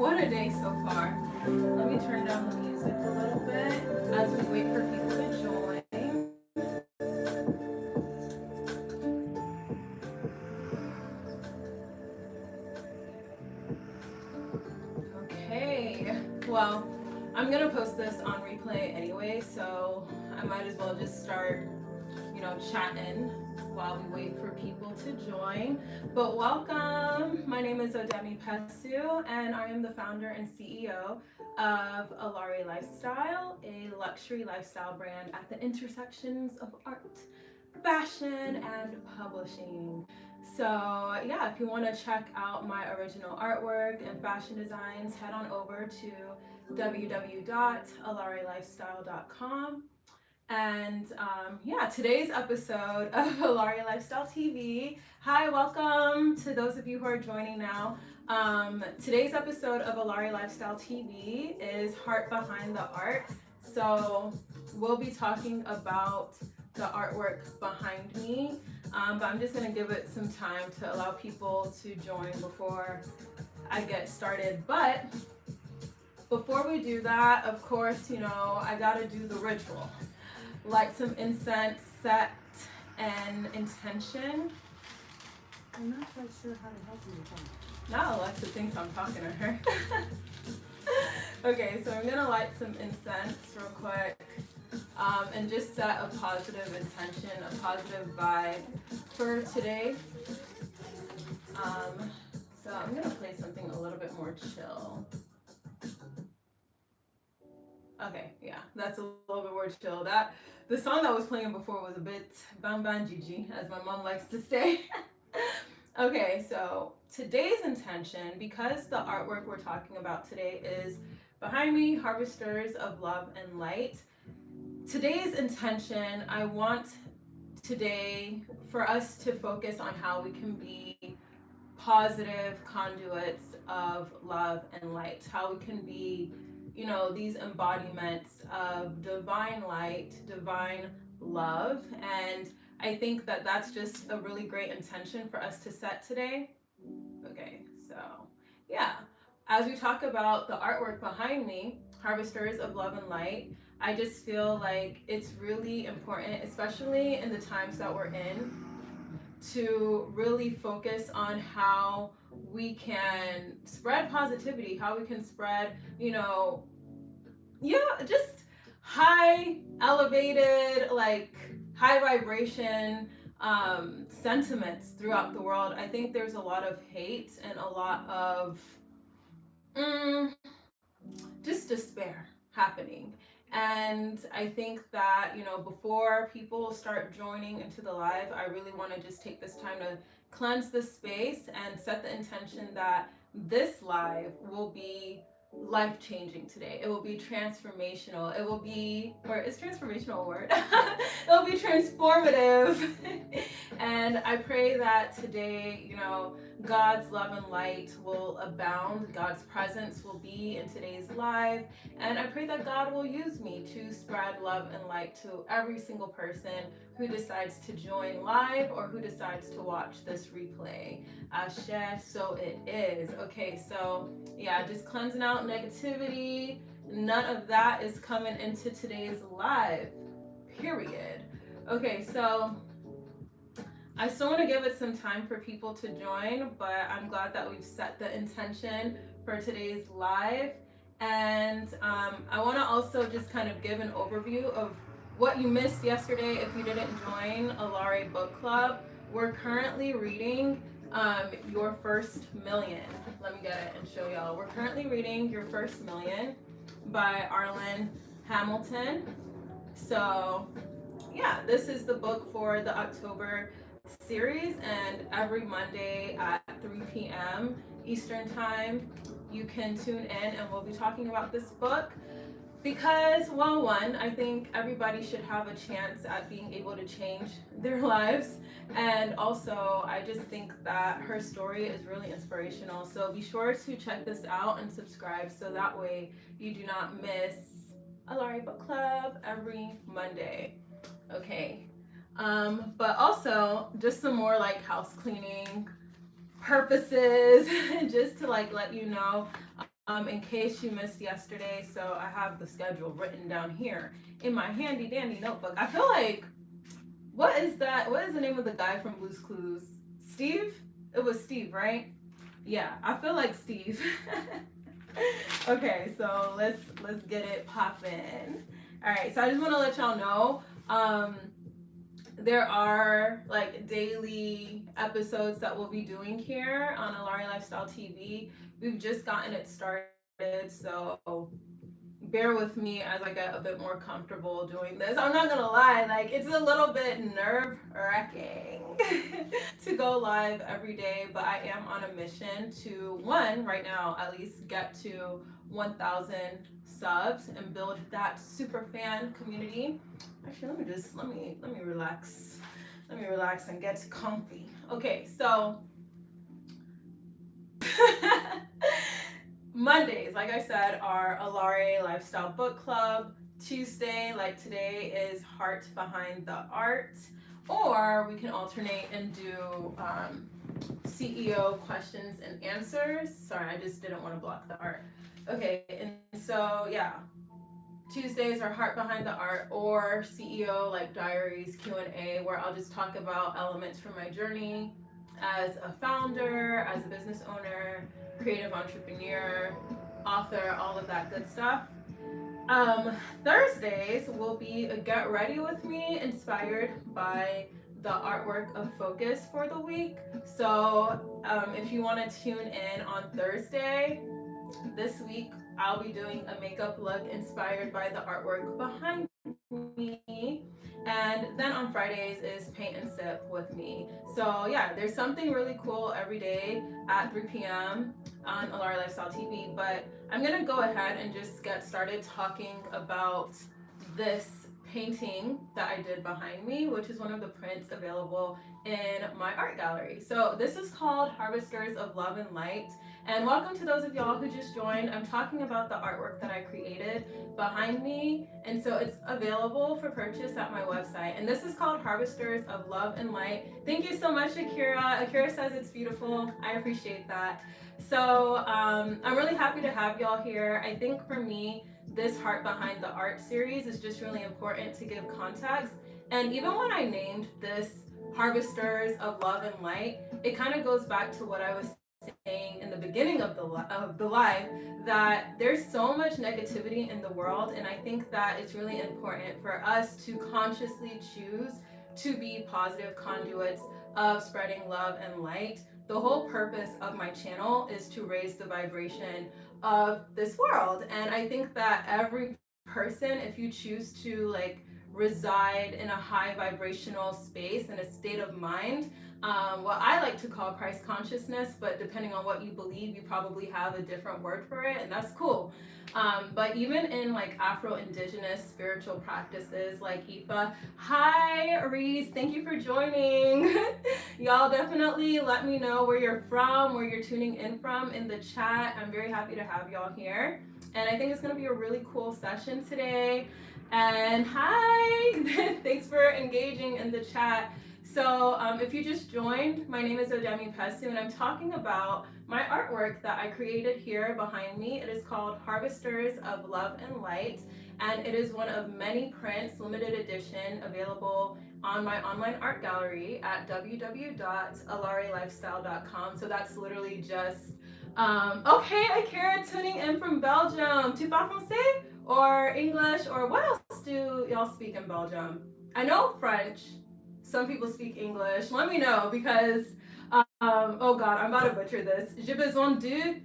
What a day so far. Let me turn down the music a little bit as we wait for people to join. Okay, well, I'm gonna post this on replay anyway, so I might as well just start, chatting while we wait for people to join. But welcome. My name is Odemi Pessu, and I am the founder and CEO of Alaere Lifestyle, a luxury lifestyle brand at the intersections of art, fashion, and publishing. So yeah, if you want to check out my original artwork and fashion designs, head on over to www.alaarelifestyle.com. And yeah, today's episode of Alaere Lifestyle TV. Hi, welcome to those of you who are joining now. Today's episode of Alaere Lifestyle TV is Heart Behind the Art. So we'll be talking about the artwork behind me, but I'm just going to give it some time to allow people to join before I get started. But before we do that, of course, I got to do the ritual. Light some incense, set an intention. I'm not quite sure how to help you with that. Now Alexa thinks I'm talking to her. Okay, so I'm gonna light some incense real quick, and just set a positive intention, a positive vibe for today. So I'm gonna play something a little bit more chill. Okay, yeah, that's a little bit more chill. The song that was playing before was a bit bam Gigi, as my mom likes to say. Okay, so today's intention, because the artwork we're talking about today is behind me, Harvesters of Love and Light. Today's intention, I want today for us to focus on how we can be positive conduits of love and light, how we can be these embodiments of divine light, divine love. And I think that that's just a really great intention for us to set today. Okay, so yeah, as we talk about the artwork behind me, Harvesters of Love and Light, I just feel like it's really important, especially in the times that we're in, to really focus on how we can spread positivity, how we can spread, just high elevated, like high vibration sentiments throughout the world. I think there's a lot of hate and a lot of just despair happening. And I think that, before people start joining into the live, I really want to just take this time to cleanse the space and set the intention that this live will be life-changing today. It will be transformational. It will be, or is transformational a word? It will be transformative. And I pray that today, God's love and light will abound. God's presence will be in today's live. And I pray that God will use me to spread love and light to every single person who decides to join live or who decides to watch this replay. Ashe, so it is. Okay, so yeah, just cleansing out negativity. None of that is coming into today's live, period. Okay, so I still want to give it some time for people to join, but I'm glad that we've set the intention for today's live. And I want to also just kind of give an overview of what you missed yesterday if you didn't join Alaere Book Club. We're currently reading Your First Million. Let me get it and show y'all. We're currently reading Your First Million by Arlen Hamilton. So yeah, this is the book for the October series, and every Monday at 3 p.m. Eastern Time, you can tune in and we'll be talking about this book because, well, one, I think everybody should have a chance at being able to change their lives, and also I just think that her story is really inspirational. So be sure to check this out and subscribe so that way you do not miss Alaere Book Club every Monday. Okay, but also just some more like house cleaning purposes, just to like let you know In case you missed yesterday, so I have the schedule written down here in my handy dandy notebook. I feel like, what is that? What is the name of the guy from Blue's Clues? Steve? It was Steve, right? Yeah, I feel like Steve. Okay, so let's get it poppin'. All right, so I just want to let y'all know, there are like daily episodes that we'll be doing here on Alaere Lifestyle TV. We've just gotten it started, so bear with me as I get a bit more comfortable doing this. I'm not gonna lie, like it's a little bit nerve wracking to go live every day, but I am on a mission to, one, right now at least, get to 1,000 subs and build that super fan community. Actually, let me relax. Let me relax and get comfy. Okay, so Mondays, like I said, are Alaere Lifestyle Book Club. Tuesday, like today, is Heart Behind the Art. Or we can alternate and do CEO questions and answers. Sorry, I just didn't want to block the art. Okay, and so yeah, Tuesdays are Heart Behind the Art or CEO like Diaries Q&A, where I'll just talk about elements from my journey as a founder, as a business owner, creative entrepreneur, author, all of that good stuff. Thursdays will be a Get Ready With Me, inspired by the artwork of focus for the week. So if you want to tune in on Thursday, this week I'll be doing a makeup look inspired by the artwork behind me. And then on Fridays is Paint and Sip with me. So yeah, there's something really cool every day at 3 p.m. on Alaere Lifestyle TV. But I'm gonna go ahead and just get started talking about this painting that I did behind me, which is one of the prints available in my art gallery. So this is called Harvesters of Love and Light. And welcome to those of y'all who just joined. I'm talking about the artwork that I created behind me. And so it's available for purchase at my website. And this is called Harvesters of Love and Light. Thank you so much, Akira. Akira says it's beautiful. I appreciate that. So I'm really happy to have y'all here. I think for me, this Heart Behind the Art series is just really important to give context. And even when I named this Harvesters of Love and Light, it kind of goes back to what I was saying in the beginning of the live, that there's so much negativity in the world, and I think that it's really important for us to consciously choose to be positive conduits of spreading love and light. The whole purpose of my channel is to raise the vibration of this world, and I think that every person, if you choose to like reside in a high vibrational space and a state of mind, what I like to call Christ consciousness, but depending on what you believe, you probably have a different word for it, and that's cool. But even in like Afro-Indigenous spiritual practices like Ifa, hi Reese, thank you for joining. Y'all definitely let me know where you're from, where you're tuning in from in the chat. I'm very happy to have y'all here. And I think it's gonna be a really cool session today. And hi, thanks for engaging in the chat. So if you just joined, my name is Odemi Pessu, and I'm talking about my artwork that I created here behind me. It is called Harvesters of Love and Light, and it is one of many prints, limited edition, available on my online art gallery at www.alaerelifestyle.com. So that's literally just, okay, Akira tuning in from Belgium. Tu parles français or English, or what else do y'all speak in Belgium? I know French. Some people speak English. Let me know, because oh god, I'm about to butcher this. J'ai besoin de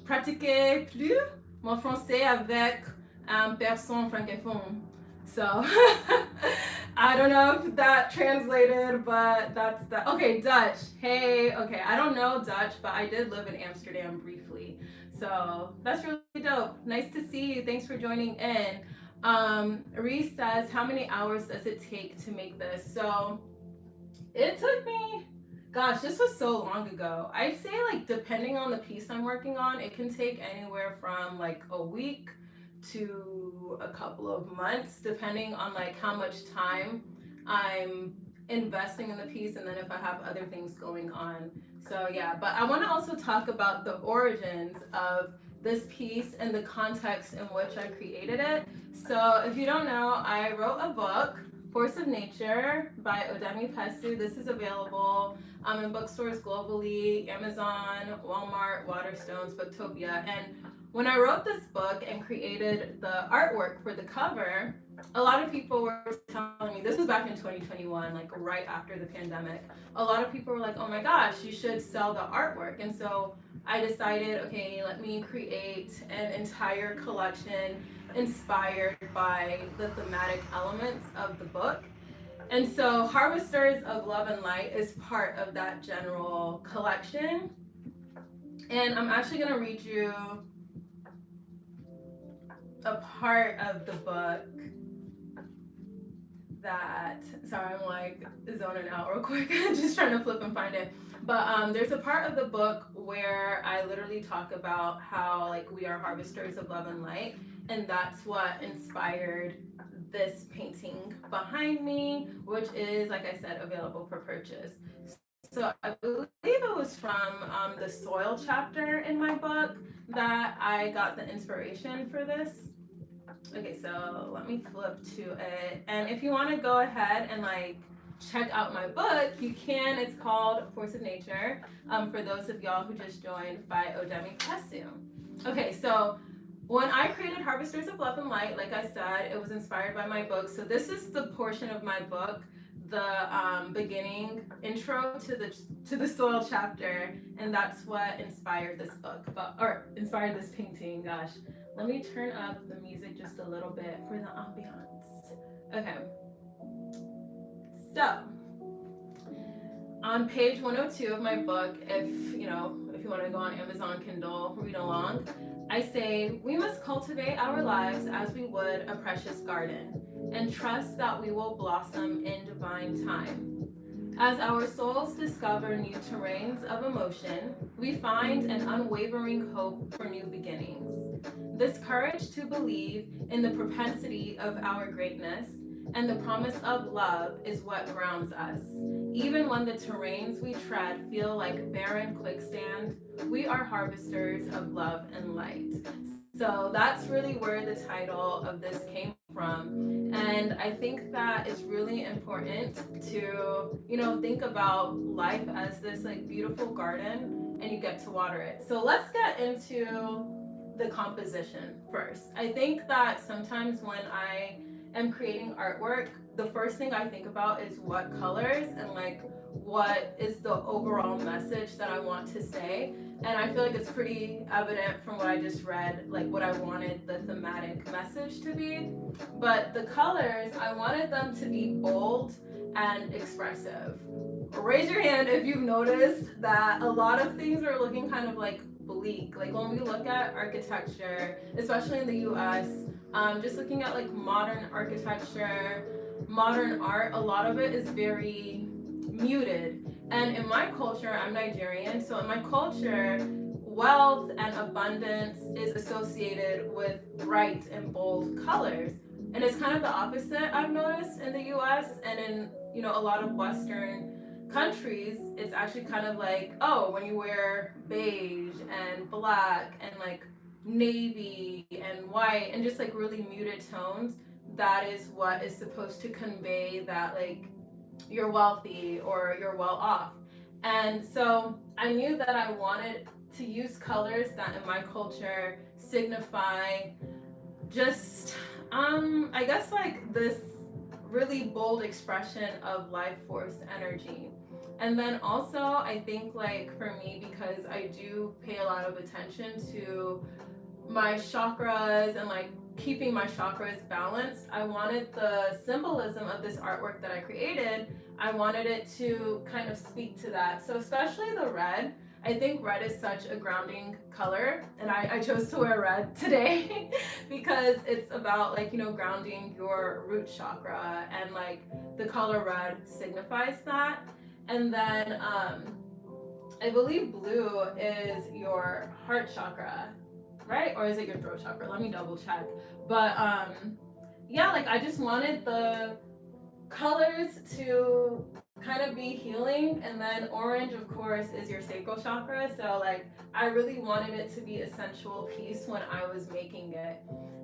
pratiquer plus mon français avec personne francophone. So I don't know if that translated, but that's that. Okay, Dutch. Hey, okay, I don't know Dutch, but I did live in Amsterdam briefly. So that's really dope. Nice to see you. Thanks for joining in. Reese says, how many hours does it take to make this? So it took me, gosh, this was so long ago. I'd say, like, depending on the piece I'm working on, it can take anywhere from like a week to a couple of months, depending on like how much time I'm investing in the piece, and then if I have other things going on. So yeah, but I want to also talk about the origins of this piece and the context in which I created it. So if you don't know, I wrote a book, Force of Nature by Odemi Pessu. This is available in bookstores globally, Amazon, Walmart, Waterstones, Booktopia. And when I wrote this book and created the artwork for the cover, a lot of people were telling me, this was back in 2021, like right after the pandemic. A lot of people were like, oh my gosh, you should sell the artwork. And so I decided, okay, let me create an entire collection inspired by the thematic elements of the book. And so Harvesters of Love and Light is part of that general collection. And I'm actually going to read you a part of the book that, sorry, I'm like zoning out real quick, just trying to flip and find it. But there's a part of the book where I literally talk about how like we are harvesters of love and light, and that's what inspired this painting behind me, which is, like I said, available for purchase. So I believe it was from the soil chapter in my book that I got the inspiration for this. Okay, so let me flip to it. And if you want to go ahead and like check out my book, you can. It's called Force of Nature, for those of y'all who just joined, by Odemi Pessu. Okay, so when I created Harvesters of Love and Light, like I said, it was inspired by my book. So this is the portion of my book, the beginning intro to the soil chapter, and that's what inspired this book, or inspired this painting. Gosh, let me turn up the music just a little bit for the ambiance. Okay, so on page 102 of my book, if you want to go on Amazon Kindle, read along, I say, we must cultivate our lives as we would a precious garden, and trust that we will blossom in divine time. As our souls discover new terrains of emotion, we find an unwavering hope for new beginnings. This courage to believe in the propensity of our greatness and the promise of love is what grounds us. Even when the terrains we tread feel like barren quicksand, we are harvesters of love and light. So that's really where the title of this came from. And I think that it's really important to, think about life as this like beautiful garden, and you get to water it. So let's get into the composition first. I think that sometimes when I am creating artwork, the first thing I think about is what colors and like what is the overall message that I want to say. And I feel like it's pretty evident from what I just read, like what I wanted the thematic message to be. But the colors, I wanted them to be bold and expressive. Raise your hand if you've noticed that a lot of things are looking kind of like bleak. Like when we look at architecture, especially in the US, just looking at like modern architecture, modern art, a lot of it is very muted. And in my culture, I'm Nigerian, so in my culture, wealth and abundance is associated with bright and bold colors. And it's kind of the opposite, I've noticed, in the US and in, a lot of Western countries. It's actually kind of like, oh, when you wear beige and black and like navy and white and just like really muted tones, that is what is supposed to convey that like you're wealthy or you're well off. And so I knew that I wanted to use colors that in my culture signify just I guess like this really bold expression of life force energy. And then also I think like for me, because I do pay a lot of attention to my chakras and like keeping my chakras balanced, I wanted the symbolism of this artwork that I created, I wanted it to kind of speak to that. So especially the red, I think red is such a grounding color, and I chose to wear red today because it's about like, grounding your root chakra, and like the color red signifies that. And then I believe blue is your heart chakra, right? Or is it your throat chakra? Let me double check. But yeah, like I just wanted the colors to kind of be healing, and then orange of course is your sacral chakra. So like I really wanted it to be a sensual piece when I was making it.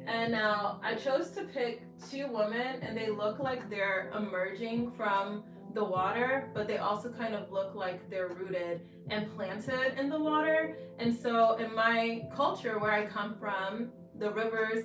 And now I chose to pick two women, and they look like they're emerging from the water, but they also kind of look like they're rooted and planted in the water. And so in my culture where I come from, the river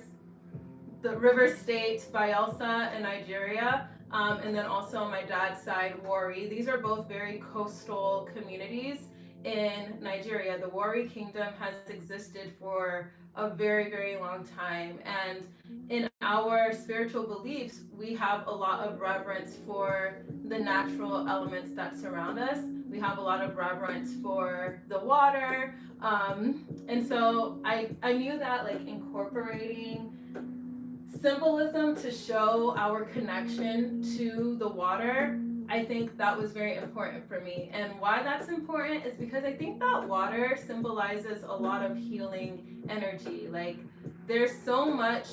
state Bayelsa in Nigeria, and then also on my dad's side, Warri. These are both very coastal communities in Nigeria. The Warri Kingdom has existed for a very, very long time. And in our spiritual beliefs, we have a lot of reverence for the natural elements that surround us. We have a lot of reverence for the water. And so I knew that like incorporating symbolism to show our connection to the water, I think that was very important for me. And why that's important is because I think that water symbolizes a lot of healing energy. Like there's so much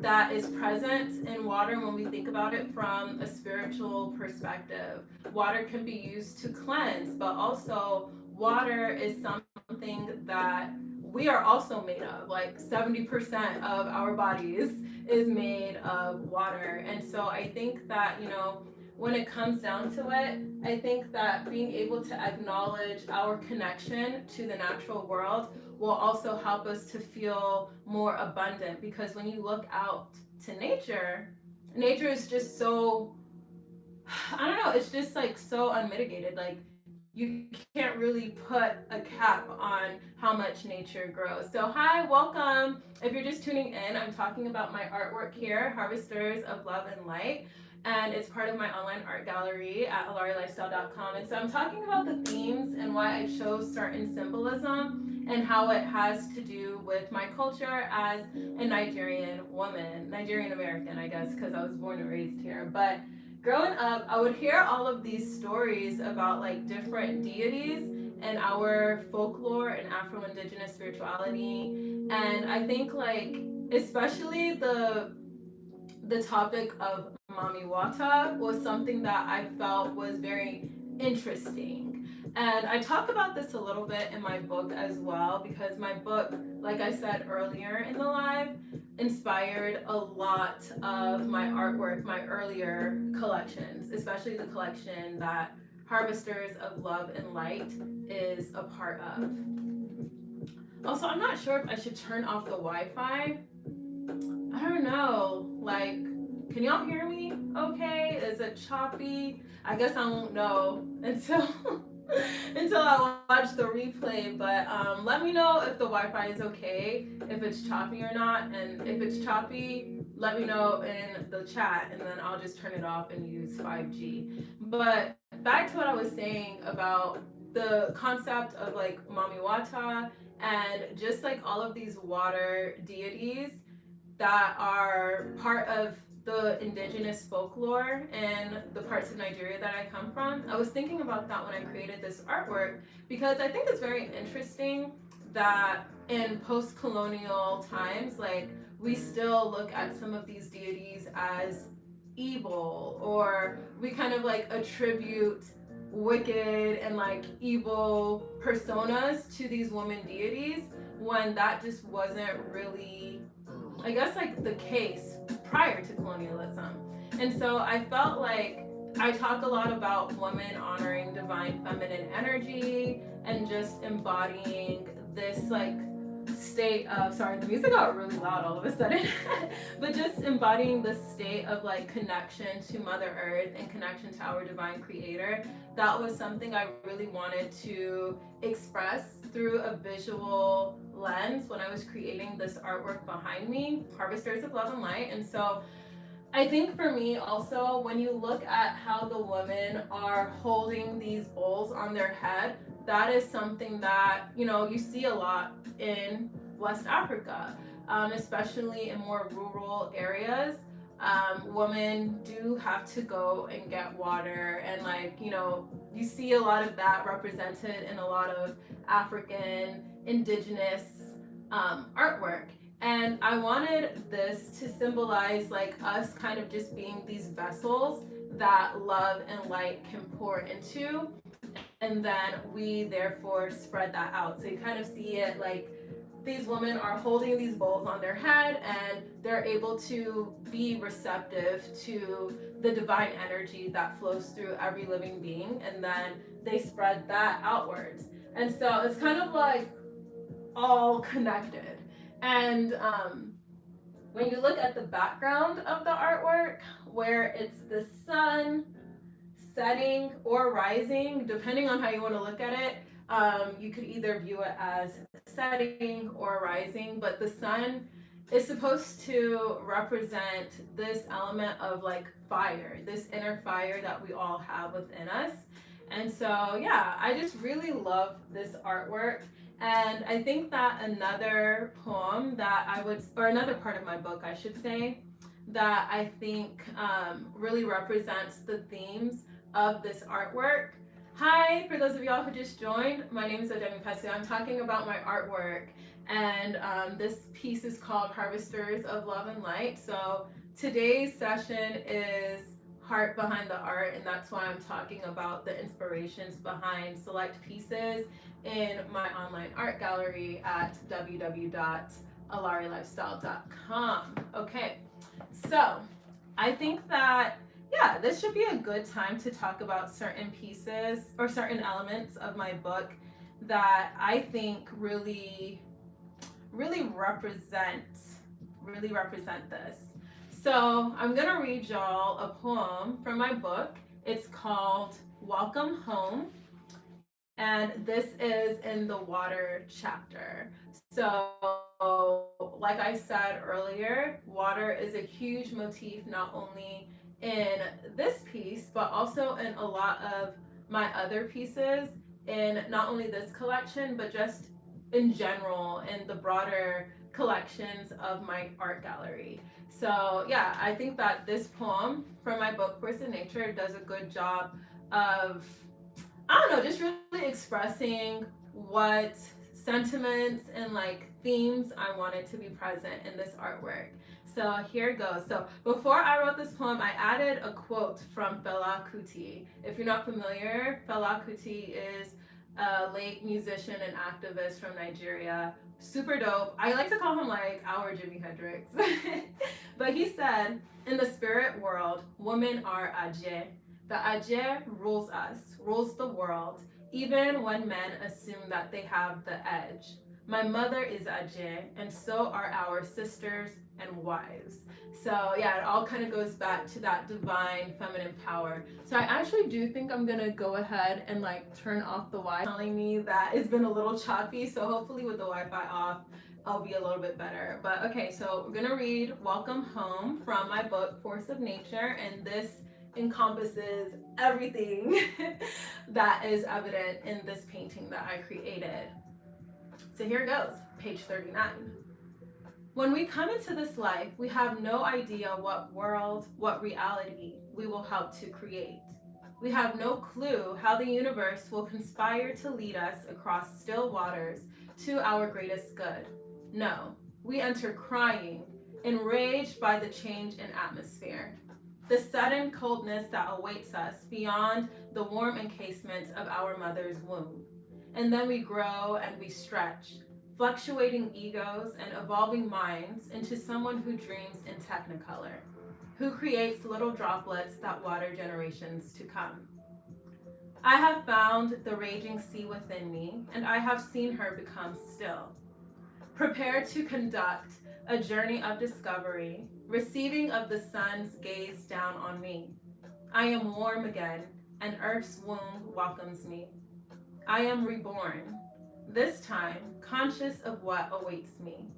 that is present in water when we think about it from a spiritual perspective. Water can be used to cleanse, but also water is something that we are also made of. Like 70% of our bodies is made of water. And so I think that, you know, when it comes down to it, I think that being able to acknowledge our connection to the natural world will also help us to feel more abundant, because when you look out to nature, nature is just so, I don't know, it's just like so unmitigated. Like you can't really put a cap on how much nature grows. So hi, welcome. If you're just tuning in, I'm talking about my artwork here, Harvesters of Love and Light, and it's part of my online art gallery at alaerelifestyle.com. And so I'm talking about the themes and why I chose certain symbolism and how it has to do with my culture as a Nigerian woman, Nigerian American, I guess, because I was born and raised here. But growing up, I would hear all of these stories about like different deities in our folklore and Afro-Indigenous spirituality. And I think like especially the topic of Mami Wata was something that I felt was very interesting. And I talk about this a little bit in my book as well, because my book, like I said earlier in the live, inspired a lot of my artwork, my earlier collections, especially the collection that Harvesters of Love and Light is a part of. Also, I'm not sure if I should turn off the Wi-Fi. I don't know, like, can y'all hear me okay? Is it choppy? I guess I won't know until until I watch the replay, but let me know if the Wi-Fi is okay, if it's choppy or not, and if it's choppy, let me know in the chat, and then I'll just turn it off and use 5G. But back to what I was saying about the concept of like Mami Wata and just like all of these water deities that are part of the indigenous folklore in the parts of Nigeria that I come from. I was thinking about that when I created this artwork, because I think it's very interesting that in post-colonial times, like we still look at some of these deities as evil, or we kind of like attribute wicked and like evil personas to these woman deities, when that just wasn't really, I guess, like the case prior to colonialism. And so I felt like I talk a lot about women honoring divine feminine energy and just embodying this like state of, sorry, the music got really loud all of a sudden, but just embodying the state of like connection to Mother Earth and connection to our divine creator. That was something I really wanted to express through a visual lens when I was creating this artwork behind me, Harvesters of Love and Light. And so I think for me also, when you look at how the women are holding these bowls on their head, that is something that, you know, you see a lot in West Africa, especially in more rural areas. Women do have to go and get water, and like, you know, you see a lot of that represented in a lot of African indigenous artwork. And I wanted this to symbolize like us kind of just being these vessels that love and light can pour into, and then we therefore spread that out. So you kind of see it like these women are holding these bowls on their head, and they're able to be receptive to the divine energy that flows through every living being, and then they spread that outwards. And so it's kind of like all connected. And when you look at the background of the artwork, where it's the sun setting or rising, depending on how you want to look at it, you could either view it as setting or rising, but the sun is supposed to represent this element of like fire, this inner fire that we all have within us. And so, yeah, I just really love this artwork. And I think that another poem that I would, or another part of my book, I should say, that I think really represents the themes of this artwork. Hi, for those of y'all who just joined, my name is Odemi Pessu. I'm talking about my artwork, and this piece is called Harvesters of Love and Light. So today's session is Heart Behind the Art, and that's why I'm talking about the inspirations behind select pieces in my online art gallery at www.alaarelifestyle.com. Okay, so I think that, yeah, this should be a good time to talk about certain pieces or certain elements of my book that I think really represent this. So I'm gonna read y'all a poem from my book. It's called Welcome Home, and this is in the water chapter. So like I said earlier, water is a huge motif not only in this piece but also in a lot of my other pieces, in not only this collection but just in general in the broader collections of my art gallery. So yeah, I think that this poem from my book Force of Nature does a good job of, I don't know, just really expressing what sentiments and like themes I wanted to be present in this artwork. So here it goes. So before I wrote this poem, I added a quote from Fela Kuti. If you're not familiar, Fela Kuti is a late musician and activist from Nigeria. Super dope. I like to call him like our Jimi Hendrix. But he said, in the spirit world, women are Aje. The Aje rules us, rules the world, even when men assume that they have the edge. My mother is Aje, and so are our sisters and wives. So yeah, it all kind of goes back to that divine feminine power. So I actually do think I'm gonna go ahead and like turn off the Wi-Fi, telling me that it's been a little choppy. So hopefully with the Wi-Fi off, I'll be a little bit better. But okay, so we're gonna read Welcome Home from my book, Force of Nature, and this encompasses everything that is evident in this painting that I created. So here it goes, page 39. When we come into this life, we have no idea what world, what reality we will help to create. We have no clue how the universe will conspire to lead us across still waters to our greatest good. No, we enter crying, enraged by the change in atmosphere, the sudden coldness that awaits us beyond the warm encasement of our mother's womb. And then we grow and we stretch, fluctuating egos and evolving minds into someone who dreams in technicolor, who creates little droplets that water generations to come. I have found the raging sea within me, and I have seen her become still, prepared to conduct a journey of discovery, receiving of the sun's gaze down on me. I am warm again, and earth's womb welcomes me. I am reborn, this time conscious of what awaits me.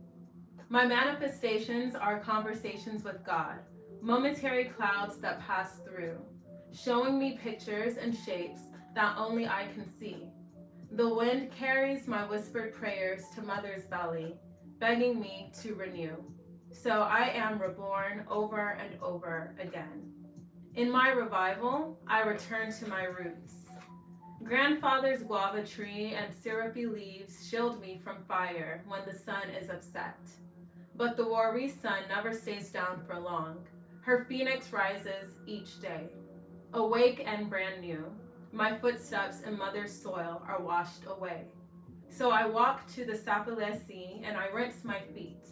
My manifestations are conversations with God, momentary clouds that pass through, showing me pictures and shapes that only I can see. The wind carries my whispered prayers to Mother's belly, begging me to renew. So I am reborn over and over again. In my revival, I return to my roots. Grandfather's guava tree and syrupy leaves shield me from fire when the sun is upset. But the Wari sun never stays down for long. Her phoenix rises each day. awake and brand new. My footsteps in mother's soil are washed away. So I walk to the Sapele Sea and I rinse my feet,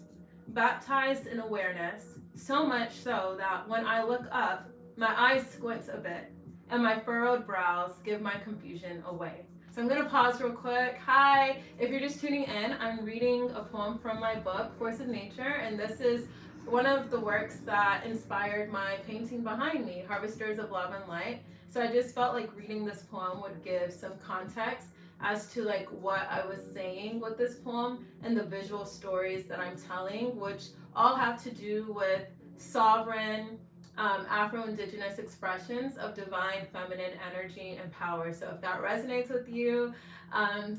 baptized in awareness, so much so that when I look up, my eyes squint a bit and my furrowed brows give my confusion away. So I'm going to pause real quick. Hi, if you're just tuning in, I'm reading a poem from my book, Force of Nature, and this is one of the works that inspired my painting behind me, Harvesters of Love and Light. So I just felt like reading this poem would give some context as to like what I was saying with this poem and the visual stories that I'm telling, which all have to do with sovereign Afro-Indigenous expressions of divine feminine energy and power. So if that resonates with you,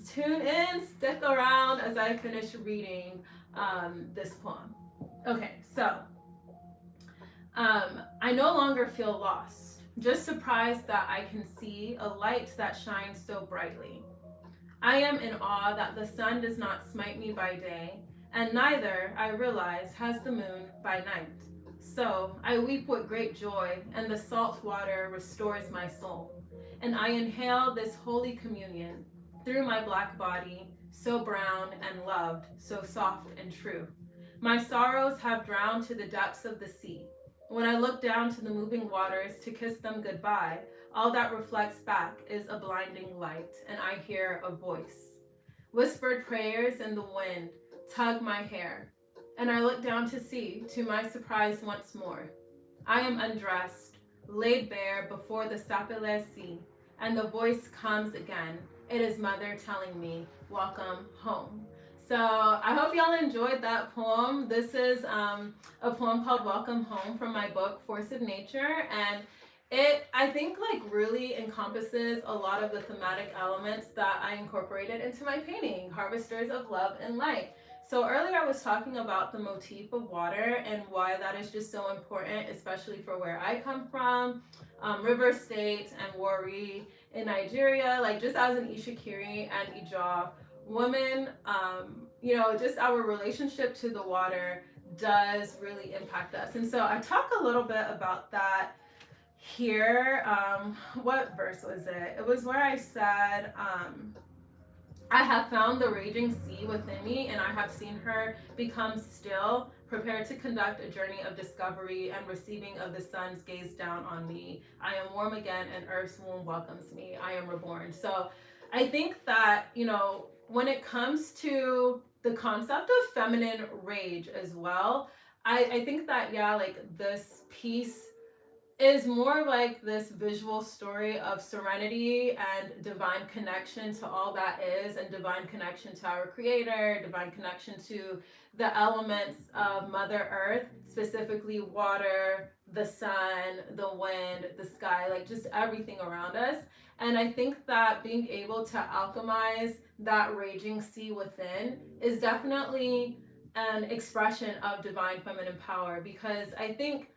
tune in, stick around as I finish reading this poem. Okay, so I no longer feel lost, just surprised that I can see a light that shines so brightly. I am in awe that the sun does not smite me by day, and neither, I realize, has the moon by night. So I weep with great joy, and the salt water restores my soul. And I inhale this holy communion through my black body, so brown and loved, so soft and true. My sorrows have drowned to the depths of the sea. When I look down to the moving waters to kiss them goodbye, all that reflects back is a blinding light, and I hear a voice. Whispered prayers in the wind tug my hair, and I look down to see, to my surprise once more. I am undressed, laid bare before the Sapele Sea, and the voice comes again. It is mother telling me, welcome home. So I hope y'all enjoyed that poem. This is a poem called Welcome Home from my book, Force of Nature, and it, I think, like really encompasses a lot of the thematic elements that I incorporated into my painting, Harvesters of Love and Light. So earlier I was talking about the motif of water and why that is just so important, especially for where I come from, River State and Warri in Nigeria. Like just as an Ishikiri and Ija woman, just our relationship to the water does really impact us. And so I talk a little bit about that here. What verse was it? It was where I said, I have found the raging sea within me, and I have seen her become still, prepared to conduct a journey of discovery and receiving of the sun's gaze down on me. I am warm again, and earth's womb welcomes me. I am reborn. So I think that, when it comes to the concept of feminine rage as well, I think that, this piece is more like this visual story of serenity and divine connection to all that is, and divine connection to our creator, divine connection to the elements of Mother Earth, specifically water, the sun, the wind, the sky, like just everything around us. And I think that being able to alchemize that raging sea within is definitely an expression of divine feminine power, because I think,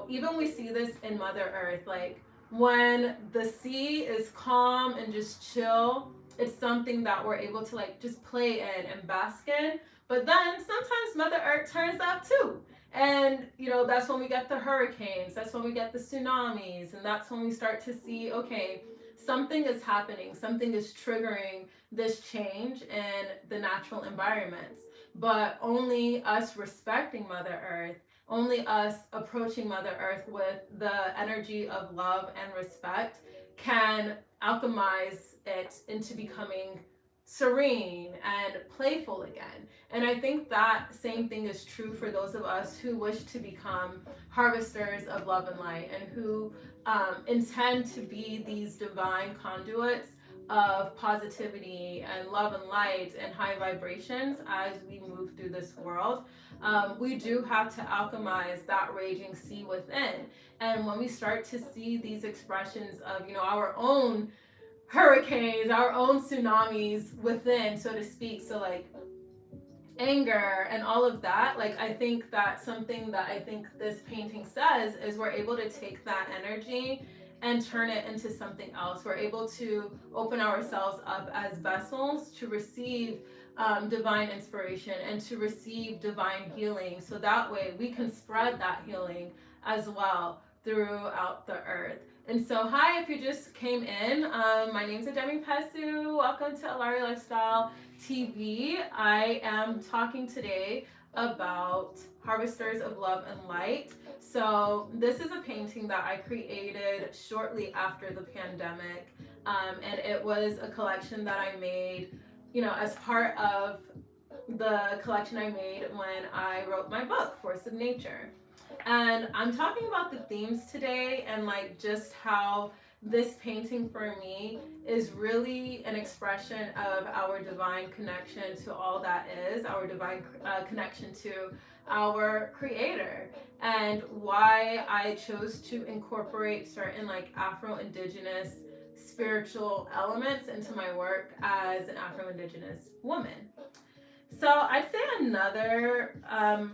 even we see this in Mother Earth, like when the sea is calm and just chill, it's something that we're able to like just play in and bask in. But then sometimes Mother Earth turns up too. And, that's when we get the hurricanes, that's when we get the tsunamis, and that's when we start to see, okay, something is happening, something is triggering this change in the natural environments. But only us respecting Mother Earth, only us approaching Mother Earth with the energy of love and respect can alchemize it into becoming serene and playful again. And I think that same thing is true for those of us who wish to become harvesters of love and light, and who intend to be these divine conduits of positivity and love and light and high vibrations as we move through this world. We do have to alchemize that raging sea within. And when we start to see these expressions of, our own hurricanes, our own tsunamis within, so to speak, so like anger and all of that, like I think that something that I think this painting says is we're able to take that energy and turn it into something else. We're able to open ourselves up as vessels to receive divine inspiration and to receive divine healing, so that way we can spread that healing as well throughout the earth. And so, hi, if you just came in, my name's Odemi Pessu. Welcome to Alaere Lifestyle TV. I am talking today about Harvesters of Love and Light. So, this is a painting that I created shortly after the pandemic, and it was a collection that I made, as part of the collection I made when I wrote my book, Force of Nature. And I'm talking about the themes today and like just how this painting for me is really an expression of our divine connection to all that is, our divine connection to our creator, and why I chose to incorporate certain like Afro-Indigenous spiritual elements into my work as an Afro-Indigenous woman. So I'd say another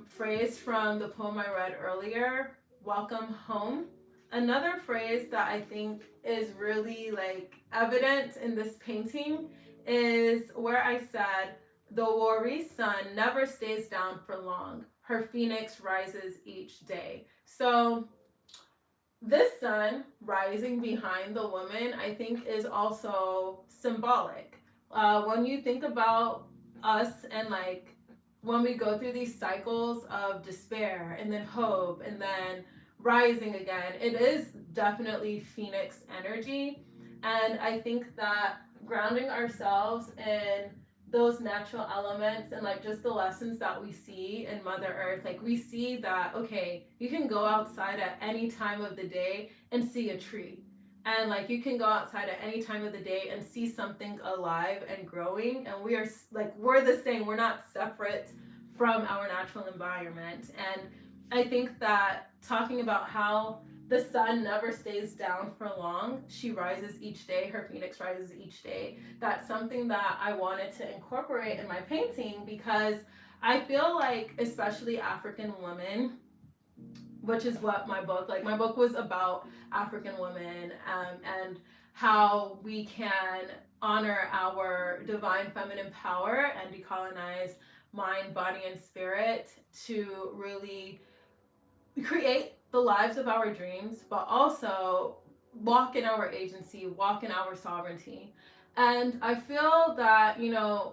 phrase from the poem I read earlier, welcome home. Another phrase that I think is really like evident in this painting is where I said, the Wari sun never stays down for long. Her phoenix rises each day. So this sun rising behind the woman, I think, is also symbolic. When you think about us and like when we go through these cycles of despair and then hope and then rising again, it is definitely phoenix energy. And I think that grounding ourselves in those natural elements and like just the lessons that we see in Mother Earth, like we see that, okay, you can go outside at any time of the day and see a tree, and like you can go outside at any time of the day and see something alive and growing, and we are like, we're the same, we're not separate from our natural environment. And I think that talking about how the sun never stays down for long, she rises each day, her phoenix rises each day, that's something that I wanted to incorporate in my painting, because I feel like especially African women, which is what my book was about African women, and how we can honor our divine feminine power and decolonize mind, body, and spirit to really create the lives of our dreams, but also walk in our agency, walk in our sovereignty. And I feel that,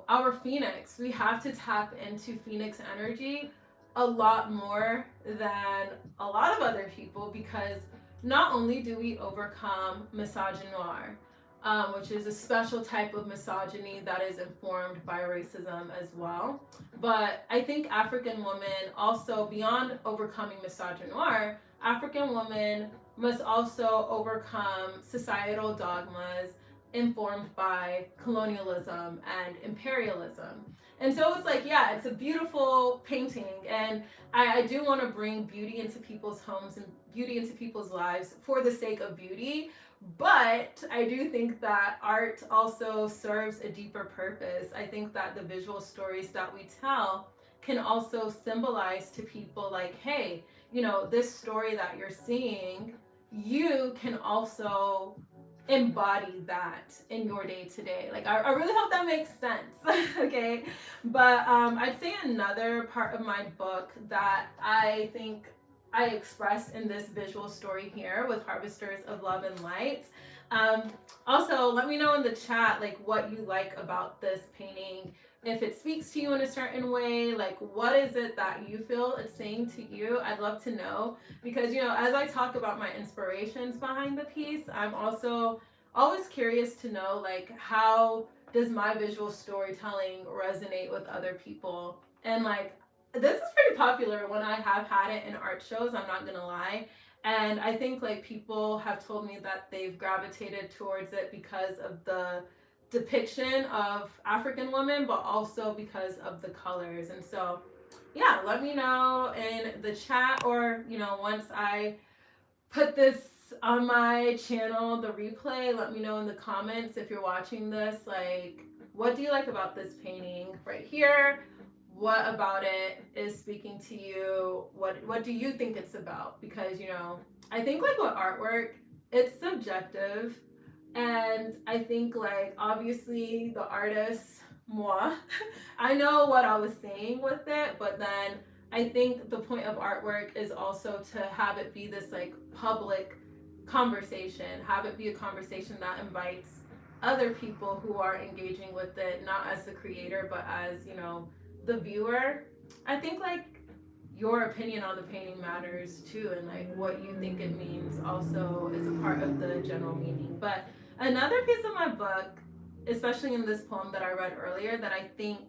our phoenix, we have to tap into phoenix energy a lot more than a lot of other people, because not only do we overcome misogynoir, which is a special type of misogyny that is informed by racism as well, but I think African women also, beyond overcoming misogynoir, African women must also overcome societal dogmas informed by colonialism and imperialism. And so it's like, yeah, it's a beautiful painting. And I do want to bring beauty into people's homes and beauty into people's lives for the sake of beauty. But I do think that art also serves a deeper purpose. I think that the visual stories that we tell can also symbolize to people like, hey, this story that you're seeing, you can also embody that in your day to day. Like, I really hope that makes sense. Okay. But I'd say another part of my book that I think I express in this visual story here with Harvesters of Love and Light. Also, let me know in the chat like what you like about this painting. If it speaks to you in a certain way, like what is it that you feel it's saying to you? I'd love to know, because as I talk about my inspirations behind the piece, I'm also always curious to know like how does my visual storytelling resonate with other people. And like, this is pretty popular when I have had it in art shows, I'm not gonna lie. And I think like people have told me that they've gravitated towards it because of the depiction of African women, but also because of the colors. And so, yeah, let me know in the chat, or, once I put this on my channel, the replay, let me know in the comments if you're watching this, like, what do you like about this painting right here? What about it is speaking to you? What do you think it's about? Because, I think like with artwork, it's subjective. And I think like obviously the artist, moi, I know what I was saying with it, but then I think the point of artwork is also to have it be this like public conversation, have it be a conversation that invites other people who are engaging with it, not as the creator, but as, you know, the viewer. I think like your opinion on the painting matters too, and like what you think it means also is a part of the general meaning. But another piece of my book, especially in this poem that I read earlier, that I think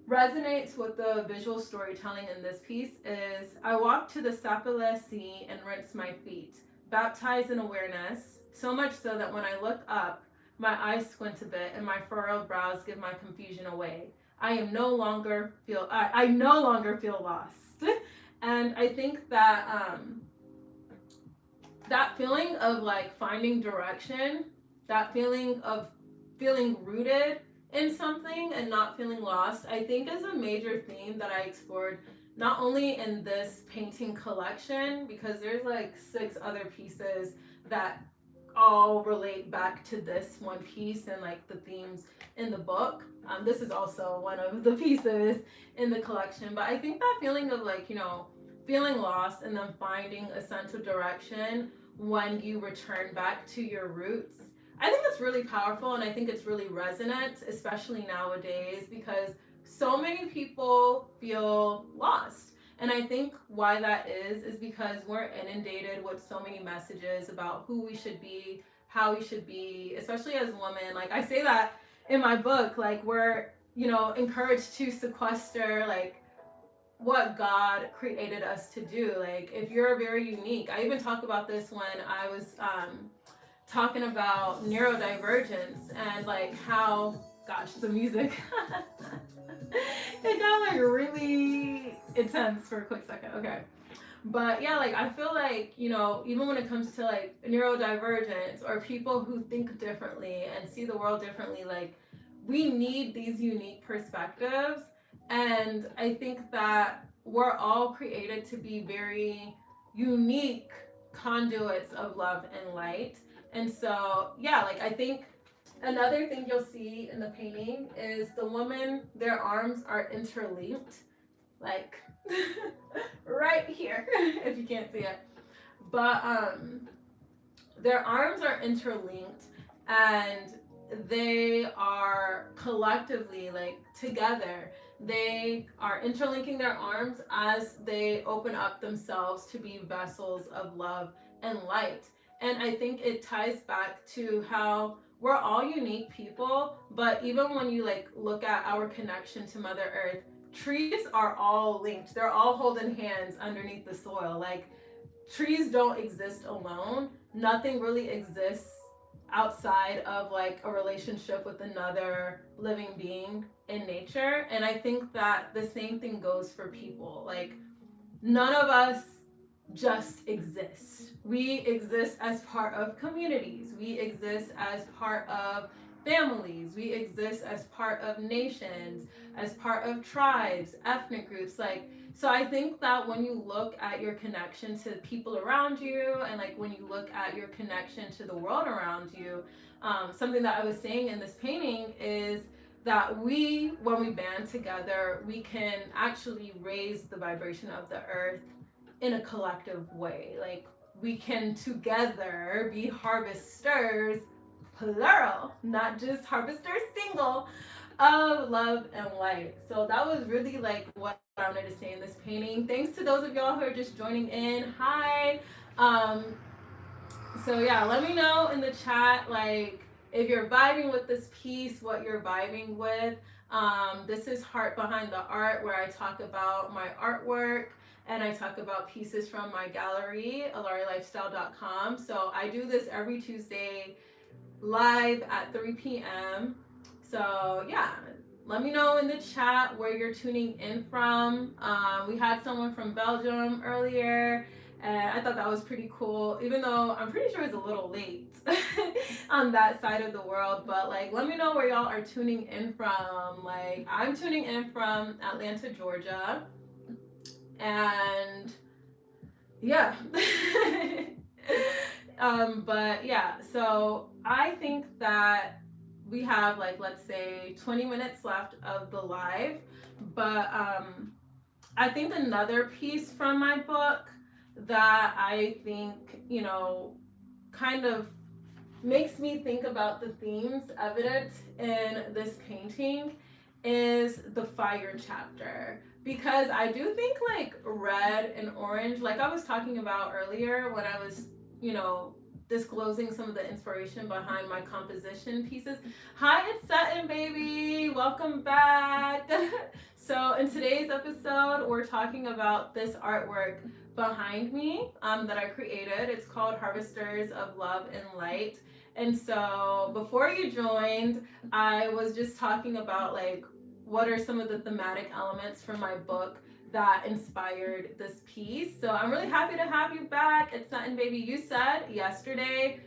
resonates with the visual storytelling in this piece is: I walked to the Sapele Sea and rinsed my feet, baptized in awareness, so much so that when I look up, my eyes squint a bit and my furrowed brows give my confusion away. I no longer feel lost. And I think that that feeling of like finding direction, that feeling of feeling rooted in something and not feeling lost, I think is a major theme that I explored not only in this painting collection, because there's like 6 other pieces that all relate back to this one piece and like the themes in the book. This is also one of the pieces in the collection, but I think that feeling of like, you know, feeling lost and then finding a sense of direction when you return back to your roots, I think it's really powerful, and I think it's really resonant, especially nowadays, because so many people feel lost. And I think why that is because we're inundated with so many messages about who we should be, how we should be, especially as women. Like I say that in my book, like we're, you know, encouraged to sequester like what God created us to do. Like if you're very unique, I even talk about this when I was talking about neurodivergence and like how, gosh, the music it got like really intense for a quick second. Okay. But yeah, like I feel like, you know, even when it comes to like neurodivergence or people who think differently and see the world differently, like we need these unique perspectives. And I think that we're all created to be very unique conduits of love and light. And so, yeah, like I think another thing you'll see in the painting is the woman, their arms are interlinked, like right here, if you can't see it. But their arms are interlinked and they are collectively, like together, they are interlinking their arms as they open up themselves to be vessels of love and light. And I think it ties back to how we're all unique people, but even when you like look at our connection to Mother Earth, trees are all linked. They're all holding hands underneath the soil. Like trees don't exist alone. Nothing really exists outside of like a relationship with another living being in nature. And I think that the same thing goes for people. Like none of us just exist. We exist as part of communities. We exist as part of families. We exist as part of nations, as part of tribes, ethnic groups. Like, so I think that when you look at your connection to people around you, and like when you look at your connection to the world around you, something that I was saying in this painting is that we, when we band together, we can actually raise the vibration of the earth in a collective way. Like we can together be harvesters, plural, not just harvesters single, of love and light. So that was really like what I wanted to say in this painting. Thanks to those of y'all who are just joining in. Hi. So yeah, let me know in the chat like if you're vibing with this piece, what you're vibing with. This is Heart Behind the Art, where I talk about my artwork and I talk about pieces from my gallery, AlaereLifestyle.com. So I do this every Tuesday live at 3 p.m. So yeah, let me know in the chat where you're tuning in from. We had someone from Belgium earlier, and I thought that was pretty cool, even though I'm pretty sure it's a little late on that side of the world. But like, let me know where y'all are tuning in from. Like, I'm tuning in from Atlanta, Georgia. And yeah. But yeah, so I think that we have like, let's say 20 minutes left of the live, but I think another piece from my book that I think, you know, kind of makes me think about the themes evident in this painting is the fire chapter, because I do think like red and orange, like I was talking about earlier when I was, you know, disclosing some of the inspiration behind my composition pieces. Hi, it's Satin baby, welcome back. So in today's episode we're talking about this artwork behind me that I created. It's called Harvesters of Love and Light. And so before you joined, I was just talking about like what are some of the thematic elements from my book that inspired this piece. So I'm really happy to have you back. It's Satin baby. You said yesterday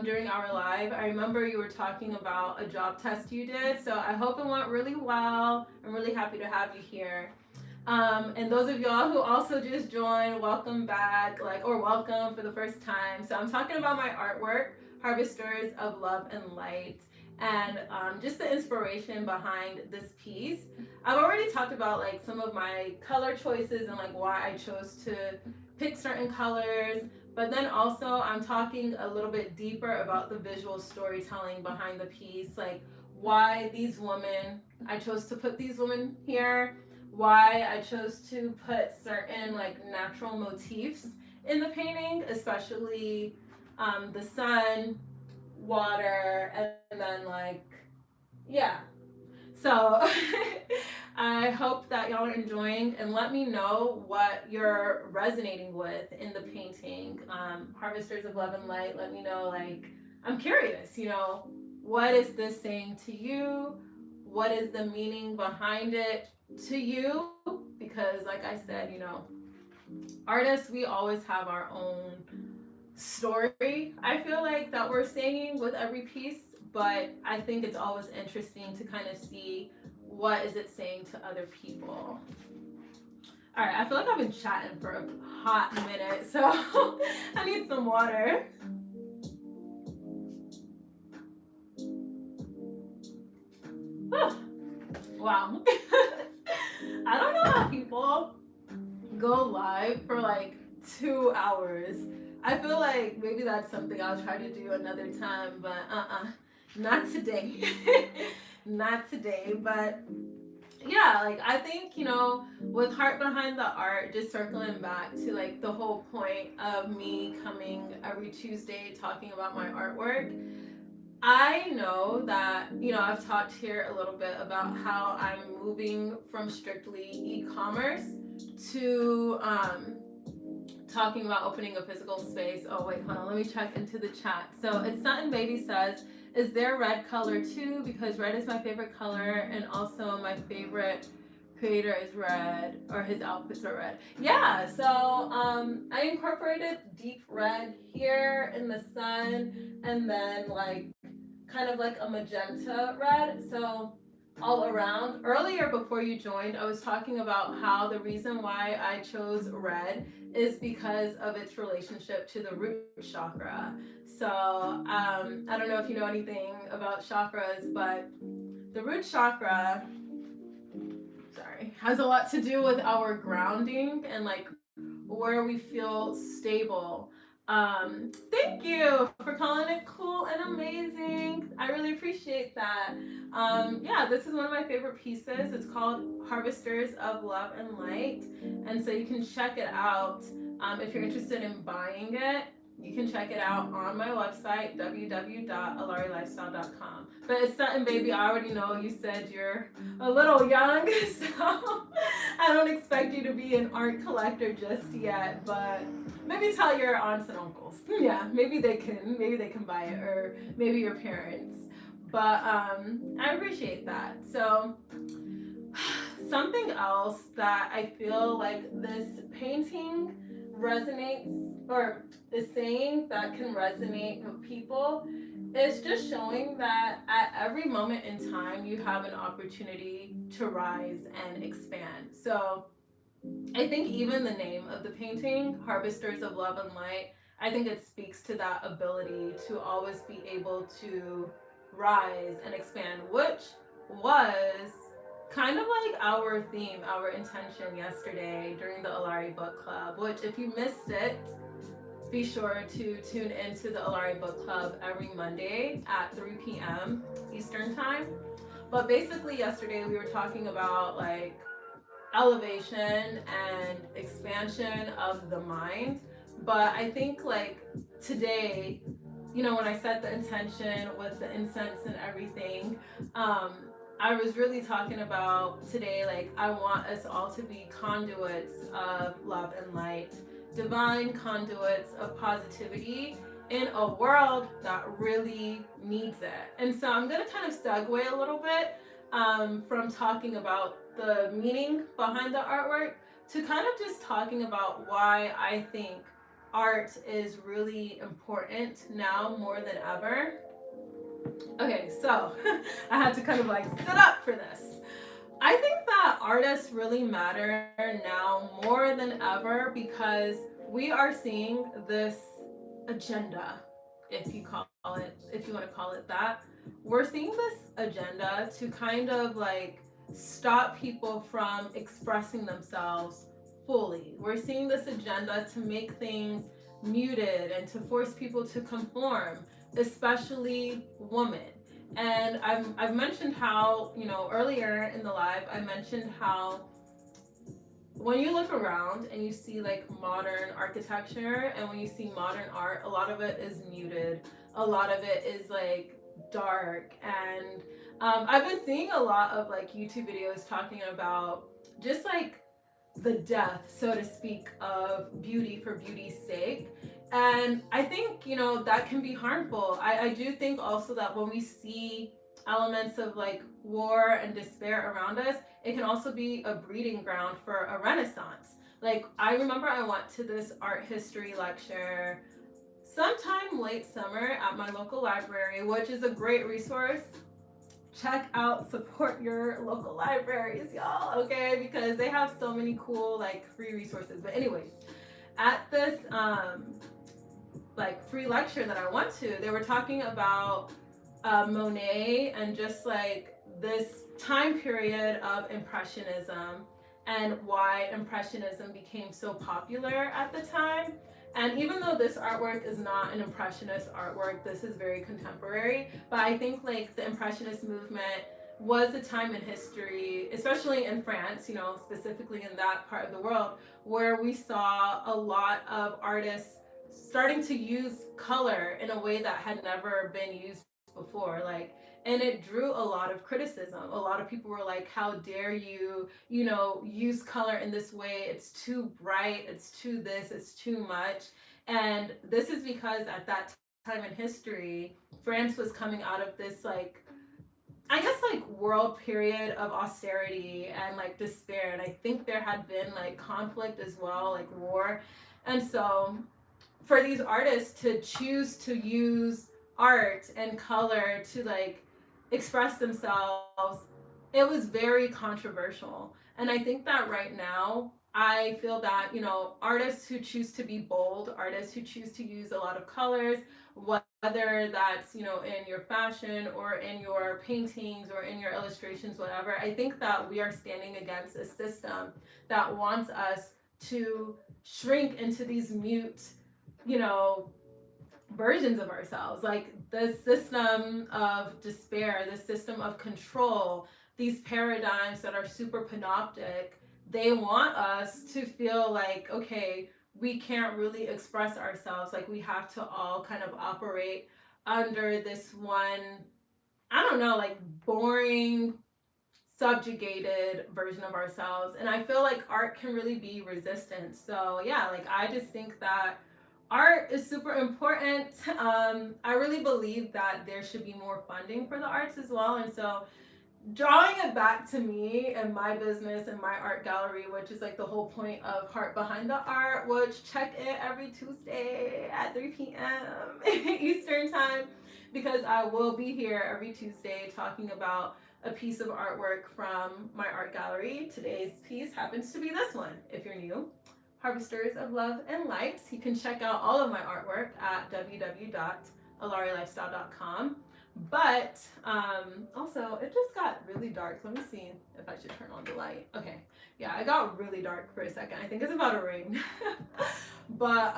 during our live, I remember you were talking about a job test you did. So I hope it went really well. I'm really happy to have you here. And those of y'all who also just joined, welcome back, or welcome for the first time. So I'm talking about my artwork, Harvesters of Love and Light, and just the inspiration behind this piece. I've already talked about like some of my color choices and like why I chose to pick certain colors, but then also I'm talking a little bit deeper about the visual storytelling behind the piece, like why these women, I chose to put these women here, why I chose to put certain like natural motifs in the painting, especially the sun, water, and then like, yeah. So I hope that y'all are enjoying, and let me know what you're resonating with in the painting. Harvesters of Love and Light, let me know, like, I'm curious, you know, what is this saying to you? What is the meaning behind it to you? Because like I said, you know, artists, we always have our own story, I feel like, that we're saying with every piece, but I think it's always interesting to kind of see what is it saying to other people. All right, I feel like I've been chatting for a hot minute, so I need some water. Wow. I don't know how people go live for like 2 hours. I feel like maybe that's something I'll try to do another time, but not today. Not today, but yeah, like I think, you know, with Heart Behind the Art, just circling back to like the whole point of me coming every Tuesday talking about my artwork, I know that, you know, I've talked here a little bit about how I'm moving from strictly e-commerce to talking about opening a physical space. Oh wait, hold on, let me check into the chat. So it's Satin Baby says, is there red color too? Because red is my favorite color, and also my favorite creator is red, or his outfits are red. Yeah, so I incorporated deep red here in the sun, and then like kind of like a magenta red, so all around. Earlier before you joined, I was talking about how the reason why I chose red is because of its relationship to the root chakra. So I don't know if you know anything about chakras, but the root chakra, has a lot to do with our grounding and like where we feel stable. Thank you for calling it cool and amazing. I really appreciate that. Yeah, this is one of my favorite pieces. It's called Harvesters of Love and Light. And so you can check it out if you're interested in buying it. You can check it out on my website, www.alaerelifestyle.com. But it's Satin Baby, I already know you said you're a little young, so I don't expect you to be an art collector just yet, but maybe tell your aunts and uncles. Yeah, maybe they can buy it, or maybe your parents. But I appreciate that. So something else that I feel like this painting resonates, or is saying that can resonate with people, is just showing that at every moment in time you have an opportunity to rise and expand. So I think even the name of the painting, Harvesters of Love and Light, I think it speaks to that ability to always be able to rise and expand, which was kind of like our theme, our intention yesterday during the Alaere Book Club, which if you missed it, be sure to tune into the Alaere Book Club every Monday at 3 p.m. Eastern Time. But basically, yesterday we were talking about like elevation and expansion of the mind. But I think like today, when I set the intention with the incense and everything, um, I was really talking about today, like, I want us all to be conduits of love and light, divine conduits of positivity in a world that really needs it. And so I'm going to kind of segue a little bit from talking about the meaning behind the artwork to kind of just talking about why I think art is really important now more than ever. Okay, so I had to kind of like sit up for this. I think that artists really matter now more than ever because we are seeing this agenda, if you want to call it that. We're seeing this agenda to kind of like stop people from expressing themselves fully. We're seeing this agenda to make things muted and to force people to conform, especially women. And I've mentioned how, earlier in the live, I mentioned how when you look around and you see like modern architecture and when you see modern art, a lot of it is muted, a lot of it is like dark. And I've been seeing a lot of like YouTube videos talking about just like the death, so to speak, of beauty for beauty's sake. And I think, that can be harmful. I do think also that when we see elements of like war and despair around us, it can also be a breeding ground for a renaissance. Like, I remember I went to this art history lecture sometime late summer at my local library, which is a great resource. Check out, support your local libraries, y'all, okay? Because they have so many cool like free resources. But anyways, at this like free lecture that I went to, they were talking about Monet and just like this time period of Impressionism and why Impressionism became so popular at the time. And even though this artwork is not an Impressionist artwork, this is very contemporary. But I think like the Impressionist movement was a time in history, especially in France, specifically in that part of the world, where we saw a lot of artists starting to use color in a way that had never been used before. Like, and it drew a lot of criticism. A lot of people were like, how dare you, use color in this way? It's too bright, it's too this, it's too much. And this is because at that time in history, France was coming out of this like, I guess like world period of austerity and like despair. And I think there had been like conflict as well, like war. And so for these artists to choose to use art and color to like express themselves, it was very controversial. And I think that right now, I feel that, artists who choose to be bold, artists who choose to use a lot of colors, whether that's, in your fashion or in your paintings or in your illustrations, whatever, I think that we are standing against a system that wants us to shrink into these mute, versions of ourselves. Like the system of despair, the system of control, these paradigms that are super panoptic, they want us to feel like, okay, we can't really express ourselves. Like we have to all kind of operate under this one, I don't know, like boring, subjugated version of ourselves. And I feel like art can really be resistance. So yeah, like I just think that art is super important. I really believe that there should be more funding for the arts as well. And so drawing it back to me and my business and my art gallery, which is like the whole point of Heart Behind the Art, which check it every Tuesday at 3 p.m. Eastern Time, because I will be here every Tuesday talking about a piece of artwork from my art gallery. Today's piece happens to be this one, if you're new. Harvesters of Love and Light. You can check out all of my artwork at www.alaerelifestyle.com. But also, it just got really dark. Let me see if I should turn on the light. Okay, yeah, it got really dark for a second. I think it's about to rain. But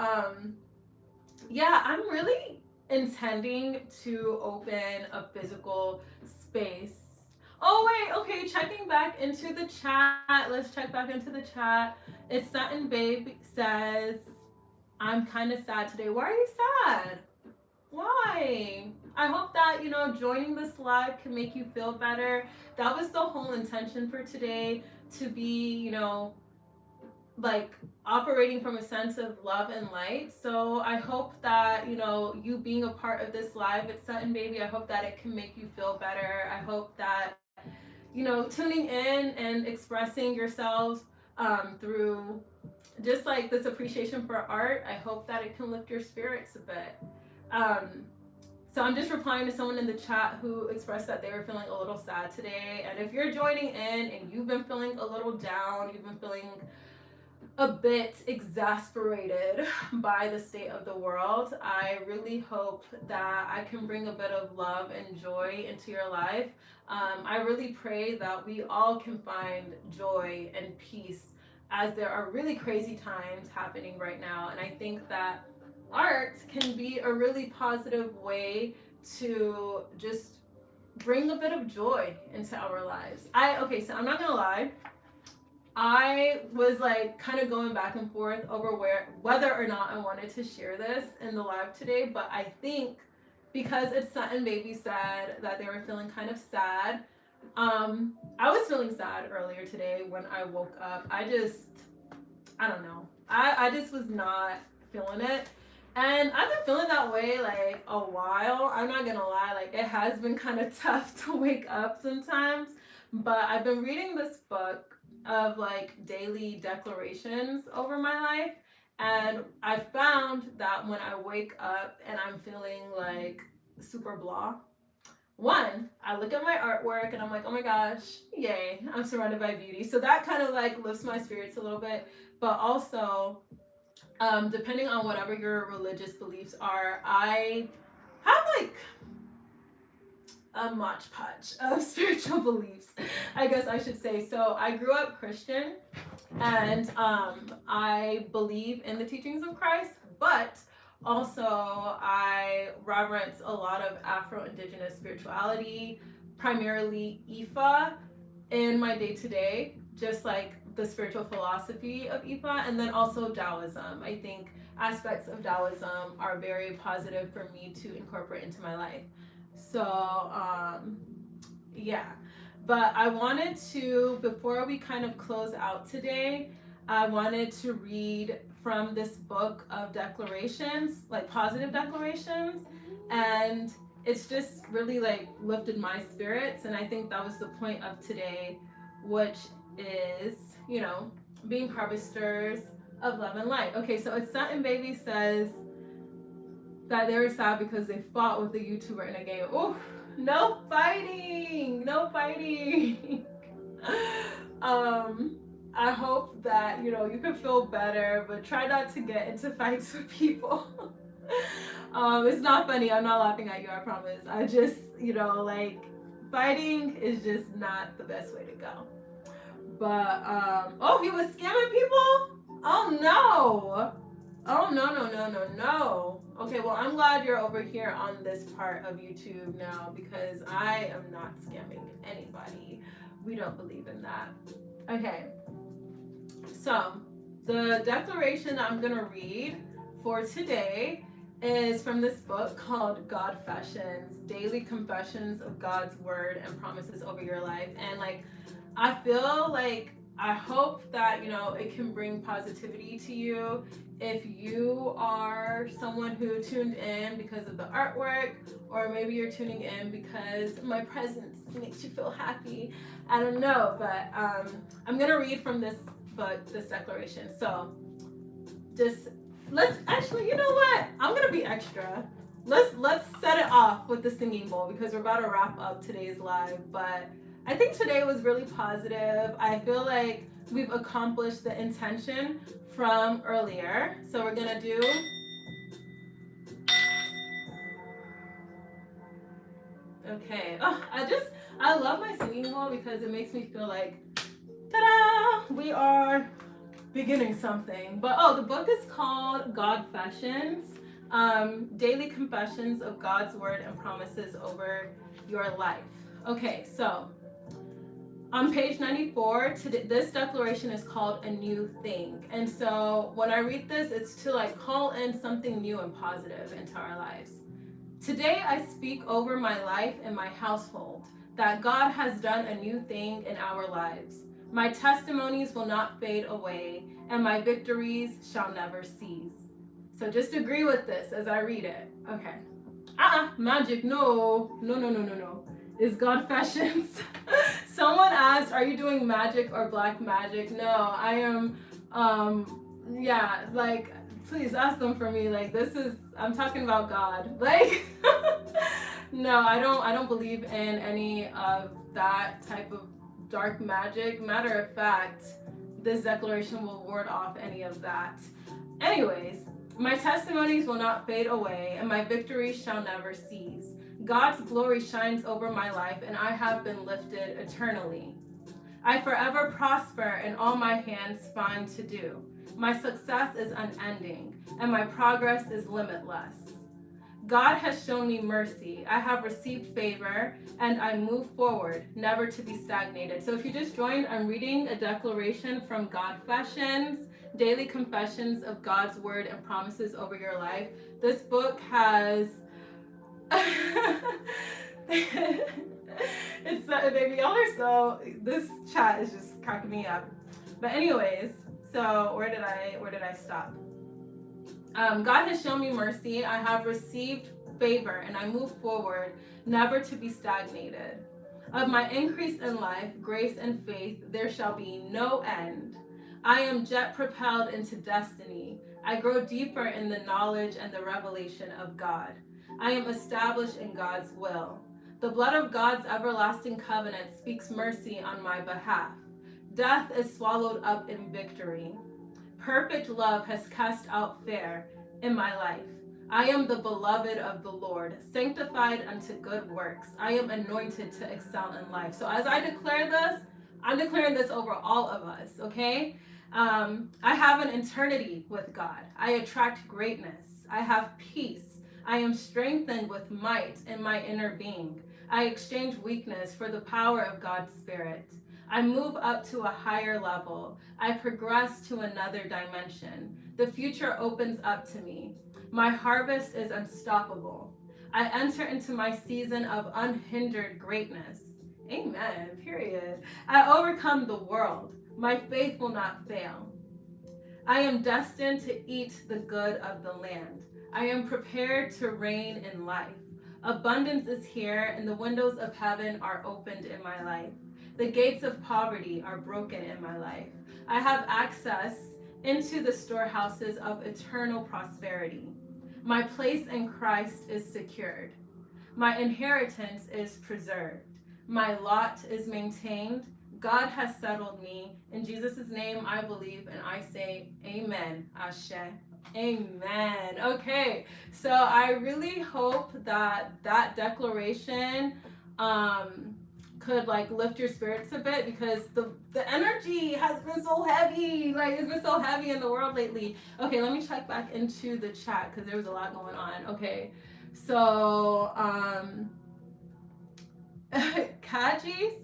yeah, I'm really intending to open a physical space. Oh wait, okay, checking back into the chat. Let's check back into the chat. It's Sutton Babe says, I'm kind of sad today. Why are you sad? Why? I hope that, joining this live can make you feel better. That was the whole intention for today, to be, like operating from a sense of love and light. So I hope that, you being a part of this live at Sutton Baby, I hope that it can make you feel better. I hope that, tuning in and expressing yourselves through just like this appreciation for art, I hope that it can lift your spirits a bit. Um, so I'm just replying to someone in the chat who expressed that they were feeling a little sad today. And if you're joining in and you've been feeling a little down, you've been feeling a bit exasperated by the state of the world, I really hope that I can bring a bit of love and joy into your life. I really pray that we all can find joy and peace, as there are really crazy times happening right now. And I think that art can be a really positive way to just bring a bit of joy into our lives. Okay, so I'm not gonna lie, I was like kind of going back and forth over whether or not I wanted to share this in the live today, but I think because it's Sutton Baby said that they were feeling kind of sad. I was feeling sad earlier today when I woke up. I don't know. I just was not feeling it. And I've been feeling that way like a while. I'm not gonna lie, like it has been kind of tough to wake up sometimes. But I've been reading this book of like daily declarations over my life. And I found that when I wake up and I'm feeling like super blah, one, I look at my artwork and I'm like, oh my gosh, yay, I'm surrounded by beauty. So that kind of like lifts my spirits a little bit. But also, depending on whatever your religious beliefs are, I have like a hodgepodge of spiritual beliefs, I guess I should say. So I grew up Christian, and I believe in the teachings of Christ, but also I reverence a lot of Afro-Indigenous spirituality, primarily Ifa, in my day-to-day, just like the spiritual philosophy of Ifa, and then also Taoism. I think aspects of Taoism are very positive for me to incorporate into my life. So, yeah. But I wanted to, before we kind of close out today, I wanted to read from this book of declarations, like positive declarations. And it's just really like lifted my spirits. And I think that was the point of today, which is, being harvesters of love and light. Okay, so it's Sutton Baby says that they were sad because they fought with the YouTuber in a game. Oof, no fighting, no fighting. I hope that you can feel better, but try not to get into fights with people. It's not funny. I'm not laughing at you. I promise. I just like fighting is just not the best way to go. But oh, he was scamming people. Oh no. Oh no. Okay, well I'm glad you're over here on this part of YouTube now, because I am not scamming anybody. We don't believe in that. Okay. So the declaration that I'm gonna read for today is from this book called Godfessions, Daily Confessions of God's Word and Promises Over Your Life. And like I feel like I hope that it can bring positivity to you. If you are someone who tuned in because of the artwork, or maybe you're tuning in because my presence makes you feel happy, I don't know. But I'm gonna read from this book, this declaration. So just let's actually, you know what? I'm gonna be extra. Let's set it off with the singing bowl, because we're about to wrap up today's live. But I think today was really positive. I feel like we've accomplished the intention from earlier. So we're gonna do okay. Oh, I love my singing bowl because it makes me feel like ta-da! We are beginning something. But the book is called Godfessions, Daily confessions of God's word and promises over your life. Okay, so on page 94, this declaration is called a new thing. And so when I read this, it's to like call in something new and positive into our lives. Today I speak over my life and my household that God has done a new thing in our lives. My testimonies will not fade away, and my victories shall never cease. So just agree with this as I read it. Okay. Magic, no. No, no, no, no, no. Is Godfessions. Someone asked, are you doing magic or black magic? No, I am, yeah, like, please ask them for me. Like, I'm talking about God. Like, no, I don't believe in any of that type of dark magic. Matter of fact, this declaration will ward off any of that. Anyways, my testimonies will not fade away, and my victories shall never cease. God's glory shines over my life, and I have been lifted eternally. I forever prosper in all my hands find to do. My success is unending, and my progress is limitless. God has shown me mercy. I have received favor, and I move forward, never to be stagnated. So if you just joined, I'm reading a declaration from Godfessions, Daily Confessions of God's Word and Promises Over Your Life. This book has... it's baby, y'all are so... This chat is just cracking me up. But anyways, so where did I stop? God has shown me mercy. I have received favor, and I move forward, never to be stagnated. Of my increase in life, grace, and faith, there shall be no end. I am jet propelled into destiny. I grow deeper in the knowledge and the revelation of God. I am established in God's will. The blood of God's everlasting covenant speaks mercy on my behalf. Death is swallowed up in victory. Perfect love has cast out fear in my life. I am the beloved of the Lord, sanctified unto good works. I am anointed to excel in life. So as I declare this, I'm declaring this over all of us, okay? I have an eternity with God. I attract greatness. I have peace. I am strengthened with might in my inner being. I exchange weakness for the power of God's Spirit. I move up to a higher level. I progress to another dimension. The future opens up to me. My harvest is unstoppable. I enter into my season of unhindered greatness. Amen, period. I overcome the world. My faith will not fail. I am destined to eat the good of the land. I am prepared to reign in life. Abundance is here, and the windows of heaven are opened in my life. The gates of poverty are broken in my life. I have access into the storehouses of eternal prosperity. My place in Christ is secured. My inheritance is preserved. My lot is maintained. God has settled me. In Jesus' name I believe, and I say amen. Ashe. Amen. Okay, so I really hope that that declaration could like lift your spirits a bit, because the energy has been so heavy. Like, it's been so heavy in the world lately. Okay, let me check back into the chat because there was a lot going on. Okay, so Kaji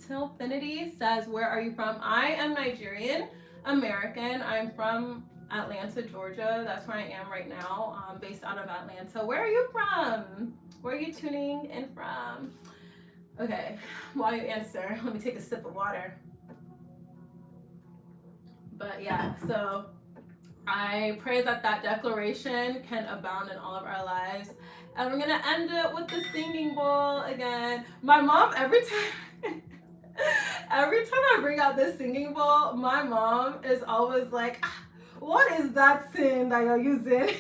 Tilfinity says, where are you from? I am Nigerian American. I'm from Atlanta, Georgia. That's where I am right now, based out of Atlanta. Where are you from? Where are you tuning in from? Okay, while you answer, let me take a sip of water. But yeah, so I pray that that declaration can abound in all of our lives. And we're gonna end it with the singing bowl again. My mom, every time I bring out this singing bowl, my mom is always like, what is that sin that you're using?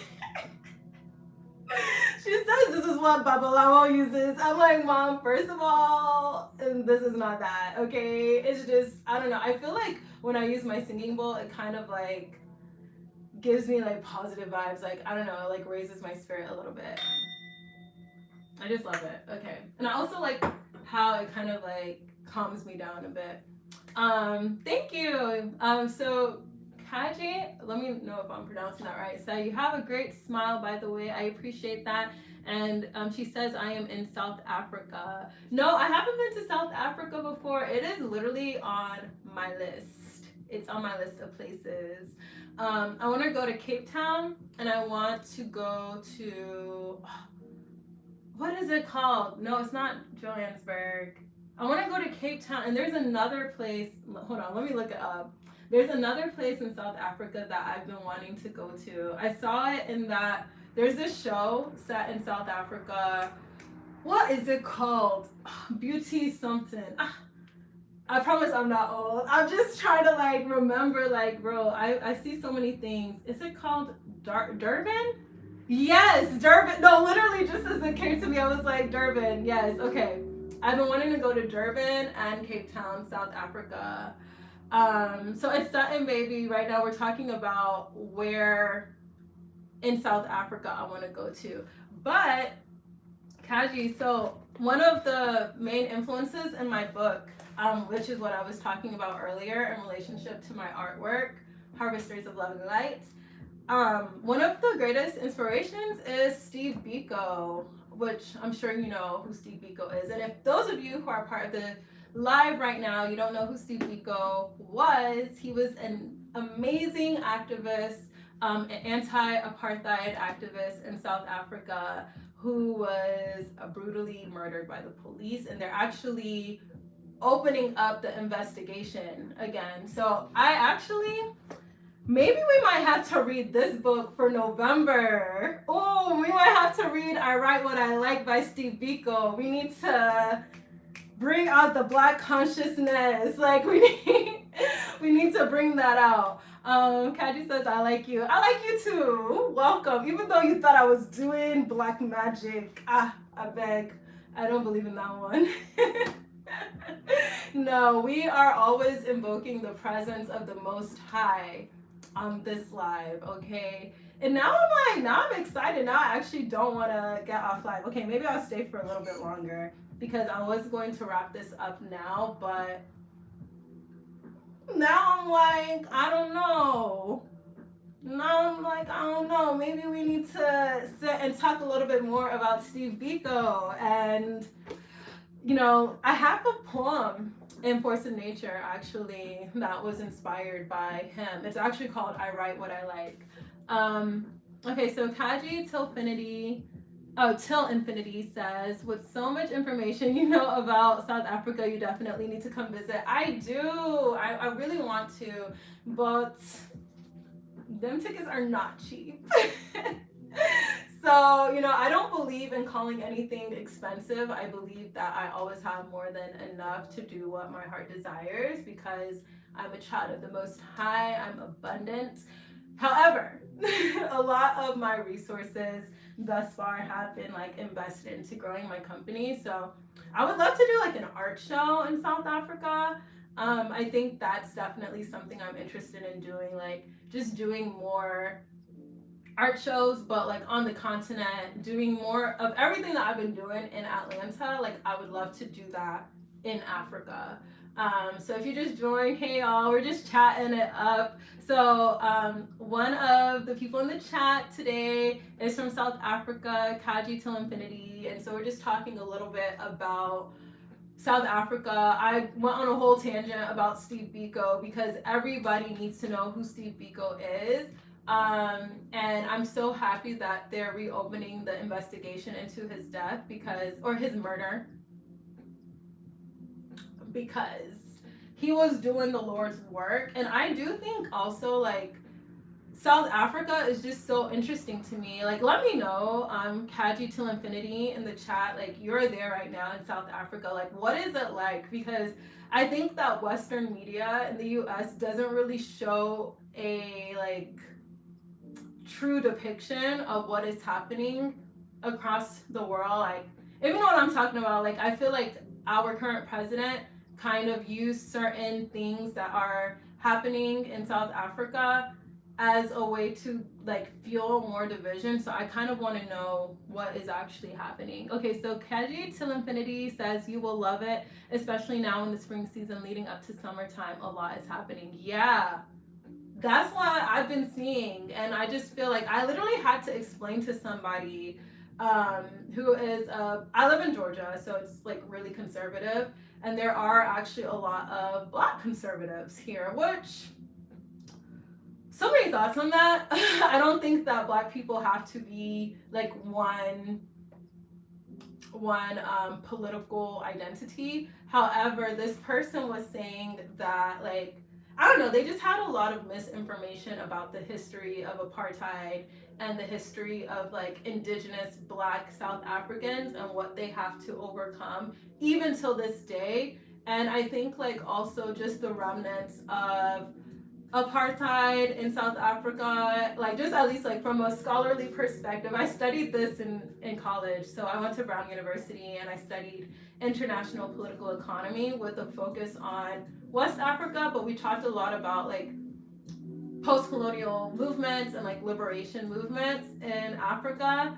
She says this is what Babalawo uses. I'm like, Mom, first of all, this is not that, okay? It's just, I don't know. I feel like when I use my singing bowl, it kind of like gives me like positive vibes. Like, I don't know, it like raises my spirit a little bit. I just love it. Okay. And I also like how it kind of like calms me down a bit. Thank you. So Kaji, let me know if I'm pronouncing that right. So you have a great smile, by the way. I appreciate that. And she says, I am in South Africa. No, I haven't been to South Africa before. It is literally on my list. It's on my list of places. I want to go to Cape Town, and I want to go to, what is it called? No, it's not Johannesburg. I want to go to Cape Town, and there's another place. Hold on, let me look it up. There's another place in South Africa that I've been wanting to go to. I saw it in that there's this show set in South Africa. What is it called? Beauty something. I promise I'm not old. I'm just trying to like remember, like, bro, I see so many things. Is it called Durban? Yes, Durban. No, literally just as it came to me, I was like, Durban. Yes, okay. I've been wanting to go to Durban and Cape Town, South Africa. So it's set in maybe right now we're talking about where in South Africa I want to go to. But Kaji, so one of the main influences in my book, which is what I was talking about earlier in relationship to my artwork, Harvesters of Love and Light. One of the greatest inspirations is Steve Biko, which I'm sure you know who Steve Biko is. And if those of you who are part of the live right now, you don't know who Steve Biko was, he was an amazing activist, an anti-apartheid activist in South Africa who was brutally murdered by the police, and they're actually opening up the investigation again. So maybe we might have to read this book for November. Oh, we might have to read I Write What I Like by Steve Biko. We need to bring out the Black consciousness. Like we need to bring that out. Kaji says, I like you. I like you too. Welcome. Even though you thought I was doing black magic. I beg. I don't believe in that one. No, we are always invoking the presence of the Most High on this live, okay? And now I'm excited. Now I actually don't want to get off live. Okay, maybe I'll stay for a little bit longer because I was going to wrap this up now, but now I'm like, I don't know. Now I'm like, I don't know. Maybe we need to sit and talk a little bit more about Steve Biko. And, you know, I have a poem in Force of Nature, actually, that was inspired by him. It's actually called I Write What I Like. Okay, so Kaji Till Infinity says, with so much information you know about South Africa, you definitely need to come visit. I do. I really want to, but them tickets are not cheap. So, you know, I don't believe in calling anything expensive. I believe that I always have more than enough to do what my heart desires because I'm a child of the Most High. I'm abundant. However, a lot of my resources thus far have been like invested into growing my company. So I would love to do like an art show in South Africa. I think that's definitely something I'm interested in doing, like just doing more art shows, but like on the continent, doing more of everything that I've been doing in Atlanta. Like I would love to do that in Africa. So if you just joined, hey y'all, we're just chatting it up. So one of the people in the chat today is from South Africa, Kaji Till Infinity, and so we're just talking a little bit about South Africa. I went on a whole tangent about Steve Biko because everybody needs to know who Steve Biko is. And I'm so happy that they're reopening the investigation into his death or his murder, because he was doing the Lord's work. And I do think also like South Africa is just so interesting to me. Like, let me know, Kaji Till Infinity in the chat, like you're there right now in South Africa. Like, what is it like? Because I think that Western media in the US doesn't really show a like true depiction of what is happening across the world. Like, if you know what I'm talking about, like I feel like our current president kind of used certain things that are happening in South Africa as a way to like fuel more division. So I kind of want to know what is actually happening. Okay, so Kaji Till Infinity says you will love it, especially now in the spring season leading up to summertime. A lot is happening. Yeah. that's what I've been seeing. And I just feel like I literally had to explain to somebody who is, I live in Georgia, so it's like really conservative. And there are actually a lot of Black conservatives here, which, so many thoughts on that. I don't think that Black people have to be like one political identity. However, this person was saying that, like, I don't know, they just had a lot of misinformation about the history of apartheid and the history of like indigenous Black South Africans and what they have to overcome even till this day. And I think like also just the remnants of apartheid in South Africa, like just at least like from a scholarly perspective. I studied this in college. So I went to Brown University and I studied international political economy with a focus on West Africa, but we talked a lot about like post-colonial movements and like liberation movements in Africa.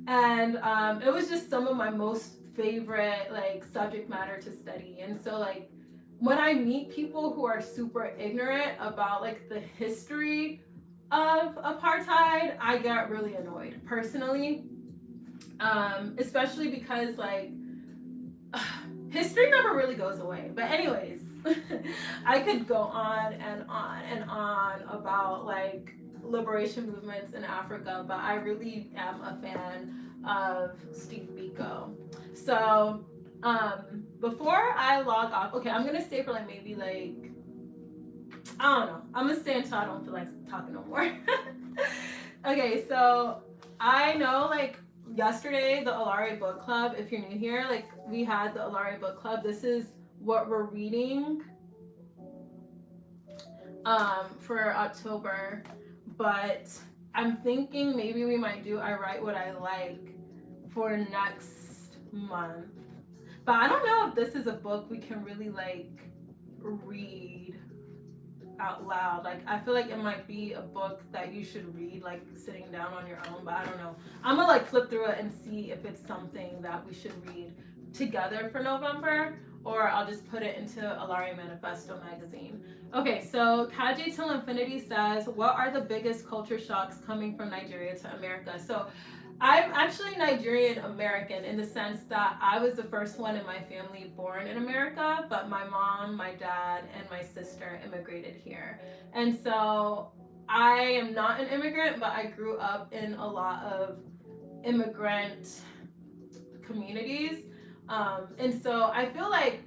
And it was just some of my most favorite like subject matter to study. And so like when I meet people who are super ignorant about like the history of apartheid, I get really annoyed personally, especially because like history never really goes away. But anyways, I could go on and on and on about like liberation movements in Africa, but I really am a fan of Steve Biko. So before I log off, okay, I'm gonna stay for like maybe like, I don't know. I'm gonna stay until I don't feel like talking no more. Okay, so I know like yesterday the Alaere Book Club, if you're new here, like we had the Alaere Book Club. This is what we're reading for October, but I'm thinking maybe we might do I Write What I Like for next month. But I don't know if this is a book we can really like read out loud. Like I feel like it might be a book that you should read like sitting down on your own, but I don't know. I'm gonna like flip through it and see if it's something that we should read together for November, or I'll just put it into Alaere Manifesto magazine. Okay, so Kaji Till Infinity says, what are the biggest culture shocks coming from Nigeria to America? So I'm actually Nigerian American in the sense that I was the first one in my family born in America, but my mom, my dad, and my sister immigrated here. And so I am not an immigrant, but I grew up in a lot of immigrant communities. And so I feel like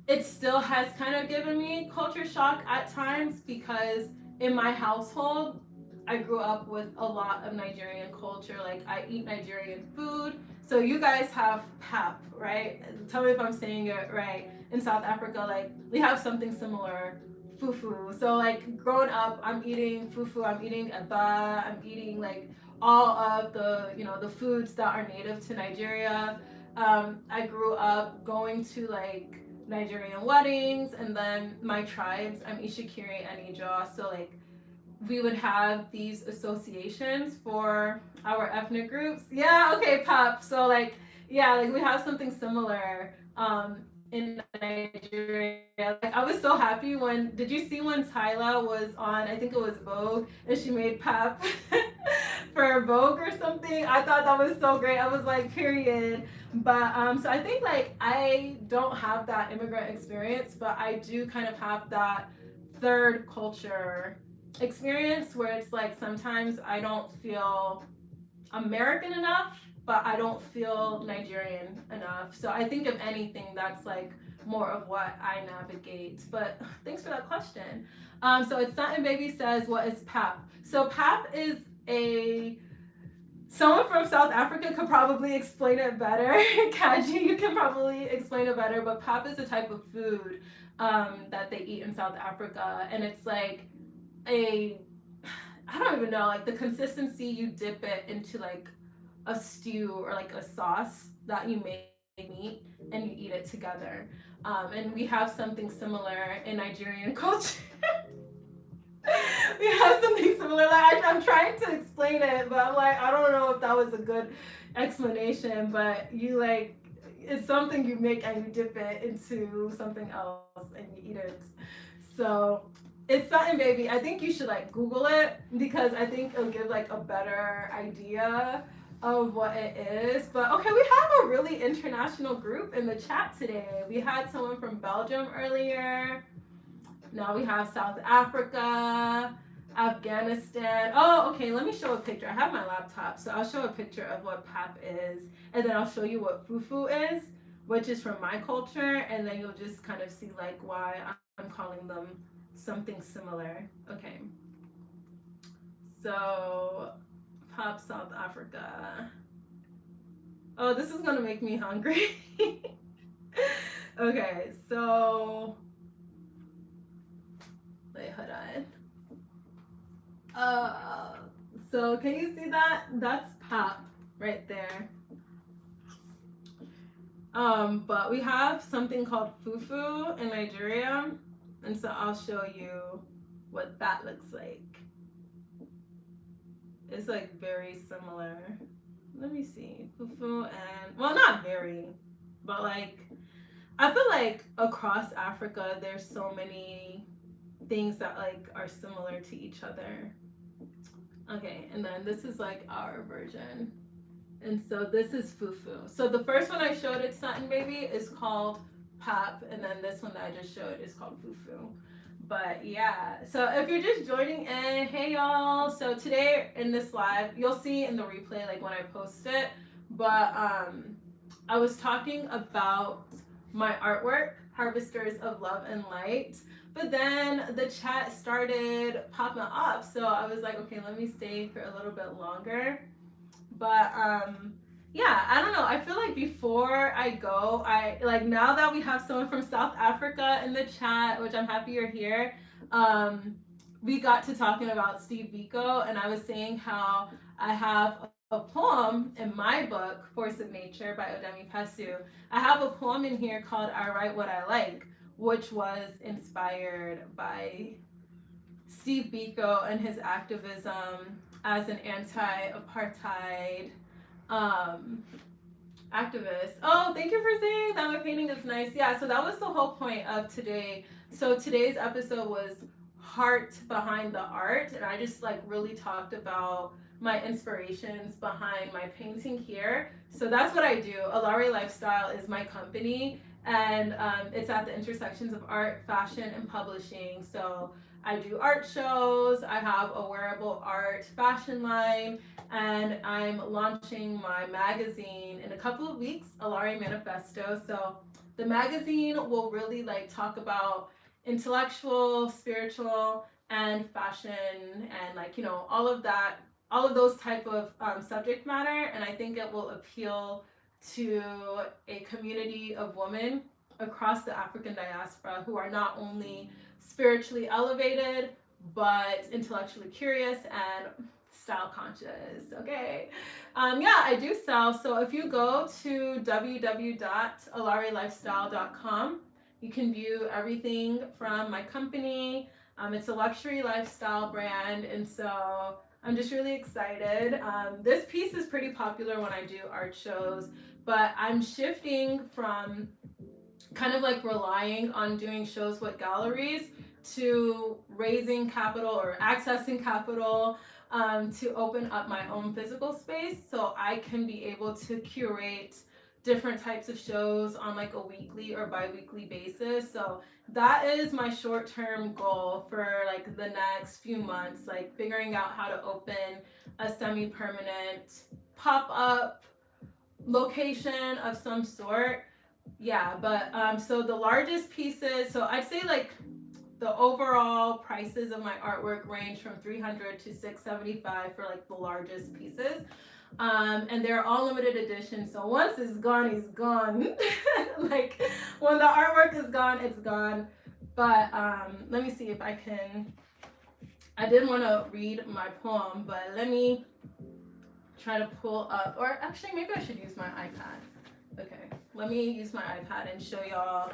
it still has kind of given me culture shock at times because in my household, I grew up with a lot of Nigerian culture. Like I eat Nigerian food. So you guys have pap, right? Tell me if I'm saying it right. In South Africa, like we have something similar, fufu. So like growing up, I'm eating fufu, I'm eating eba, I'm eating like all of the the foods that are native to Nigeria. I grew up going to like Nigerian weddings, and then my tribes, I'm Ishikiri and Ijaw, so like we would have these associations for our ethnic groups. Yeah, okay, Pop. So like, yeah, like we have something similar in Nigeria. Like I was so happy when, did you see when Tyla was on, I think it was Vogue, and she made Pop for Vogue or something? I thought that was so great. I was like, period. But so I think like I don't have that immigrant experience, but I do kind of have that third culture experience where it's like sometimes I don't feel American enough, but I don't feel Nigerian enough. So I think if anything, that's like more of what I navigate. But thanks for that question. So it's Satin Baby says, what is PAP? So PAP is someone from South Africa could probably explain it better. Kaji, you can probably explain it better, but PAP is a type of food that they eat in South Africa, and it's like I don't even know, like the consistency, you dip it into like a stew or like a sauce that you make meat and you eat it together. And we have something similar in Nigerian culture. We have something similar. Like I'm trying to explain it, but I'm like, I don't know if that was a good explanation, but you like, it's something you make and you dip it into something else and you eat it. So It's Sutton Baby. I think you should like Google it because I think it'll give like a better idea of what it is. But okay, we have a really international group in the chat today. We had someone from Belgium earlier. Now we have South Africa, Afghanistan. Oh, okay, let me show a picture. I have my laptop, so I'll show a picture of what pap is, and then I'll show you what fufu is, which is from my culture, and then you'll just kind of see like why I'm calling them something similar. Okay. So, pop South Africa. Oh, this is gonna make me hungry. Okay, so wait, hold on. So can you see that? That's pop right there. But we have something called fufu in Nigeria, and so I'll show you what that looks like. It's like very similar. Let me see. Fufu and, well, not very, but like, I feel like across Africa, there's so many things that like are similar to each other. Okay, and then this is like our version. And so this is fufu. So the first one I showed at Sutton Baby is called pap, and then this one that I just showed is called fufu. But yeah, so if you're just joining in, hey y'all. So today in this live, you'll see in the replay like when I post it, but I was talking about my artwork, Harvesters of Love and Light. But then the chat started popping up, so I was like, okay, let me stay for a little bit longer. But yeah, I don't know. I feel like before I go, I like now that we have someone from South Africa in the chat, which I'm happy you're here. We got to talking about Steve Biko, and I was saying how I have a poem in my book, Force of Nature by Odemi Pessu. I have a poem in here called I Write What I Like, which was inspired by Steve Biko and his activism as an anti-apartheid activist. Oh, thank you for saying that my painting is nice. Yeah, so that was the whole point of today. So today's episode was heart behind the art, and I just like really talked about my inspirations behind my painting here. So that's what I do. Alaere Lifestyle is my company, and it's at the intersections of art, fashion, and publishing. So I do art shows, I have a wearable art fashion line, and I'm launching my magazine in a couple of weeks, Alaere Manifesto. So the magazine will really like talk about intellectual, spiritual, and fashion, and like, you know, all of that, all of those type of subject matter. And I think it will appeal to a community of women across the African diaspora who are not only spiritually elevated, but intellectually curious and style conscious. Okay. Yeah, I do sell. So if you go to www.alarelifestyle.com, you can view everything from my company. It's a luxury lifestyle brand, and so I'm just really excited. This piece is pretty popular when I do art shows, but I'm shifting from kind of like relying on doing shows with galleries to raising capital or accessing capital to open up my own physical space so I can be able to curate different types of shows on like a weekly or bi-weekly basis. So that is my short-term goal for like the next few months, like figuring out how to open a semi-permanent pop-up location of some sort. Yeah, but so the largest pieces, so I'd say like the overall prices of my artwork range from $300 to $675 for like the largest pieces. And they're all limited edition, so once it's gone, it's gone. Like when the artwork is gone, it's gone. But let me see if I can, I did want to read my poem, but let me try to pull up, or actually maybe I should use my iPad. Okay, let me use my iPad and show y'all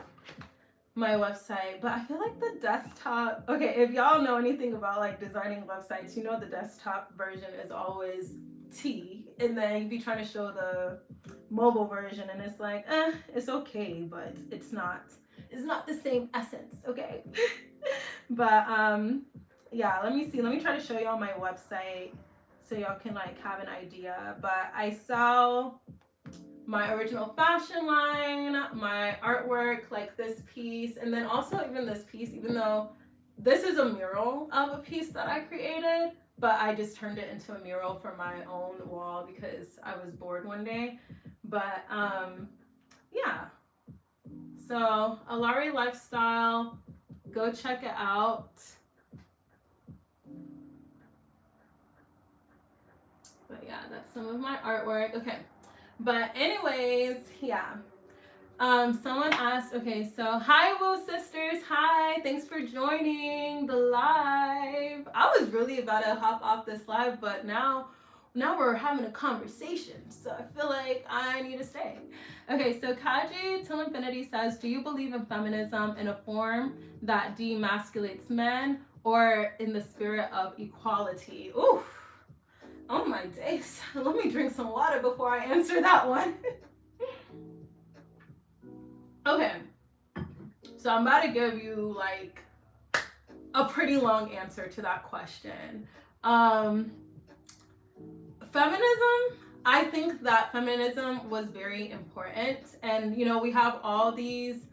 my website. But I feel like the desktop, okay, if y'all know anything about like designing websites, you know the desktop version is always T, and then you be trying to show the mobile version and it's like, it's okay, but it's not the same essence, okay? But yeah, let me see. Let me try to show y'all my website so y'all can like have an idea. But I sell my original fashion line, my artwork, like this piece, and then also even this piece, even though this is a mural of a piece that I created, but I just turned it into a mural for my own wall because I was bored one day. But yeah. So Alaere Lifestyle, go check it out. But yeah, that's some of my artwork. Okay. But anyways, yeah. Someone asked, okay, so hi Woo sisters, hi, thanks for joining the live. I was really about to hop off this live, but now we're having a conversation, so I feel like I need to stay. Okay, so Kaji Till Infinity says, do you believe in feminism in a form that demasculates men or in the spirit of equality? Ooh, oh my days. Let me drink some water before I answer that one. Okay, so I'm about to give you like a pretty long answer to that question. Feminism, I think that feminism was very important, and you know, we have all of these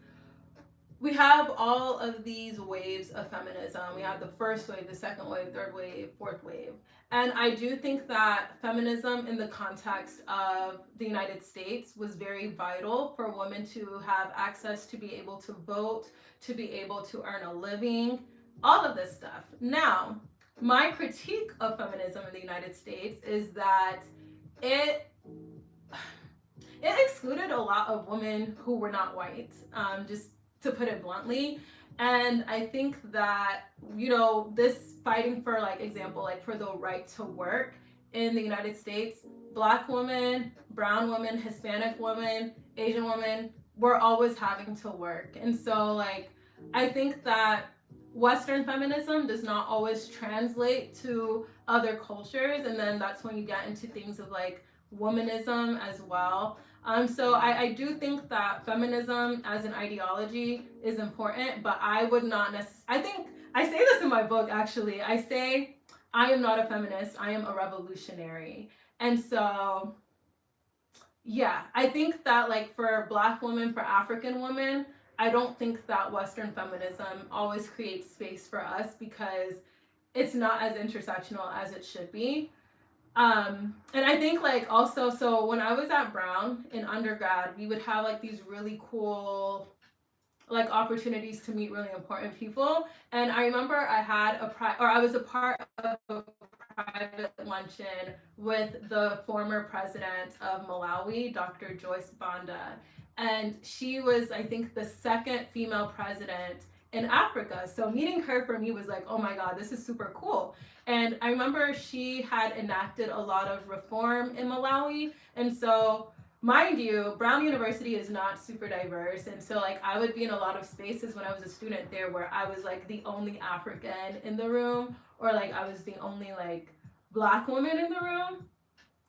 waves of feminism. We have the first wave, the second wave, third wave, fourth wave. And I do think that feminism in the context of the United States was very vital for women to have access to be able to vote, to be able to earn a living, all of this stuff. Now, my critique of feminism in the United States is that it excluded a lot of women who were not white, just to put it bluntly. And I think that, you know, this fighting for, like, example, like for the right to work in the United States, Black women, brown women, Hispanic women, Asian women, we're always having to work. And so, like, I think that Western feminism does not always translate to other cultures. And then that's when you get into things of like womanism as well. So I do think that feminism as an ideology is important, but I would not necessarily, I think, I say this in my book actually, I say, I am not a feminist, I am a revolutionary. And so, yeah, I think that like for Black women, for African women, I don't think that Western feminism always creates space for us because it's not as intersectional as it should be. And I think like also, so when I was at Brown in undergrad, we would have like these really cool like opportunities to meet really important people. And I remember I had I was a part of a private luncheon with the former president of Malawi, Dr. Joyce Banda. And she was, I think, the second female president in Africa. So meeting her for me was like, oh my God, this is super cool. And I remember she had enacted a lot of reform in Malawi. And so, mind you, Brown University is not super diverse. And so, like, I would be in a lot of spaces when I was a student there where I was like the only African in the room, or like I was the only like Black woman in the room.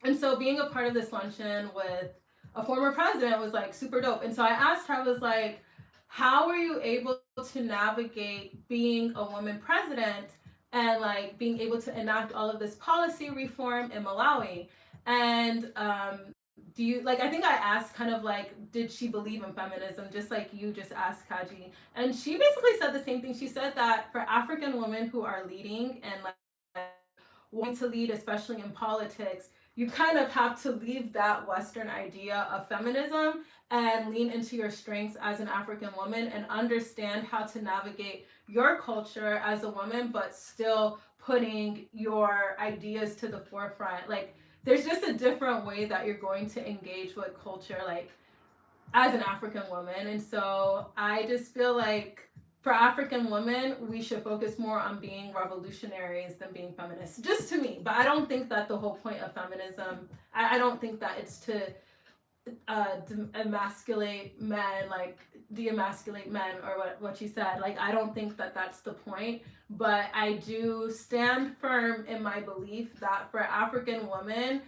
And so, being a part of this luncheon with a former president was like super dope. And so, I asked her, I was like, how were you able to navigate being a woman president and like being able to enact all of this policy reform in Malawi? And do you like, I think I asked kind of like, did she believe in feminism, just like you just asked, Kaji? And she basically said the same thing. She said that for African women who are leading and like wanting to lead, especially in politics, you kind of have to leave that Western idea of feminism and lean into your strengths as an African woman and understand how to navigate your culture as a woman, but still putting your ideas to the forefront. Like, there's just a different way that you're going to engage with culture, like as an African woman. And so I just feel like for African women, we should focus more on being revolutionaries than being feminists, just to me. But I don't think that the whole point of feminism, I don't think that it's to emasculate men, like de-emasculate men, or what you said. Like, I don't think that that's the point. But I do stand firm in my belief that for African women,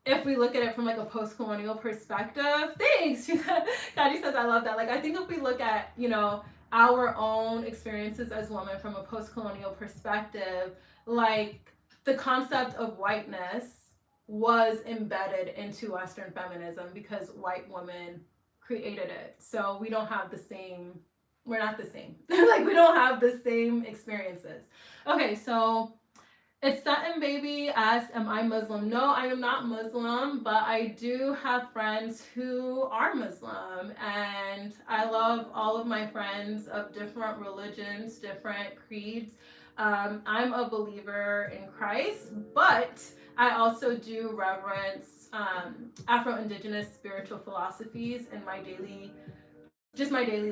if we look at it from like a post-colonial perspective, thanks. Kadi says I love that. Like, I think if we look at, you know, our own experiences as women from a post-colonial perspective, like the concept of whiteness was embedded into Western feminism because white women created it. So we don't have the same, we're not the same. Like we don't have the same experiences. Okay, so it's Satin Baby asks, am I Muslim? No, I am not Muslim, but I do have friends who are Muslim, and I love all of my friends of different religions, different creeds. I'm a believer in Christ, but I also do reverence Afro-Indigenous spiritual philosophies in my daily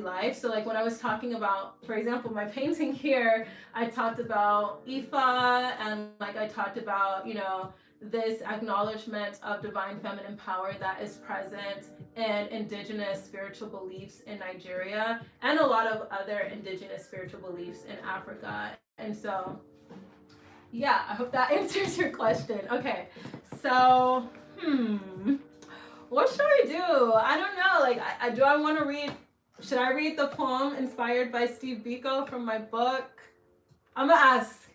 life. So like when I was talking about, for example, my painting here, I talked about Ifa, and like I talked about, you know, this acknowledgement of divine feminine power that is present in indigenous spiritual beliefs in Nigeria and a lot of other indigenous spiritual beliefs in Africa. And so, yeah, I hope that answers your question. Okay, so, what should I do? I don't know. Like, do I want to read? Should I read the poem inspired by Steve Biko from my book? I'm gonna ask.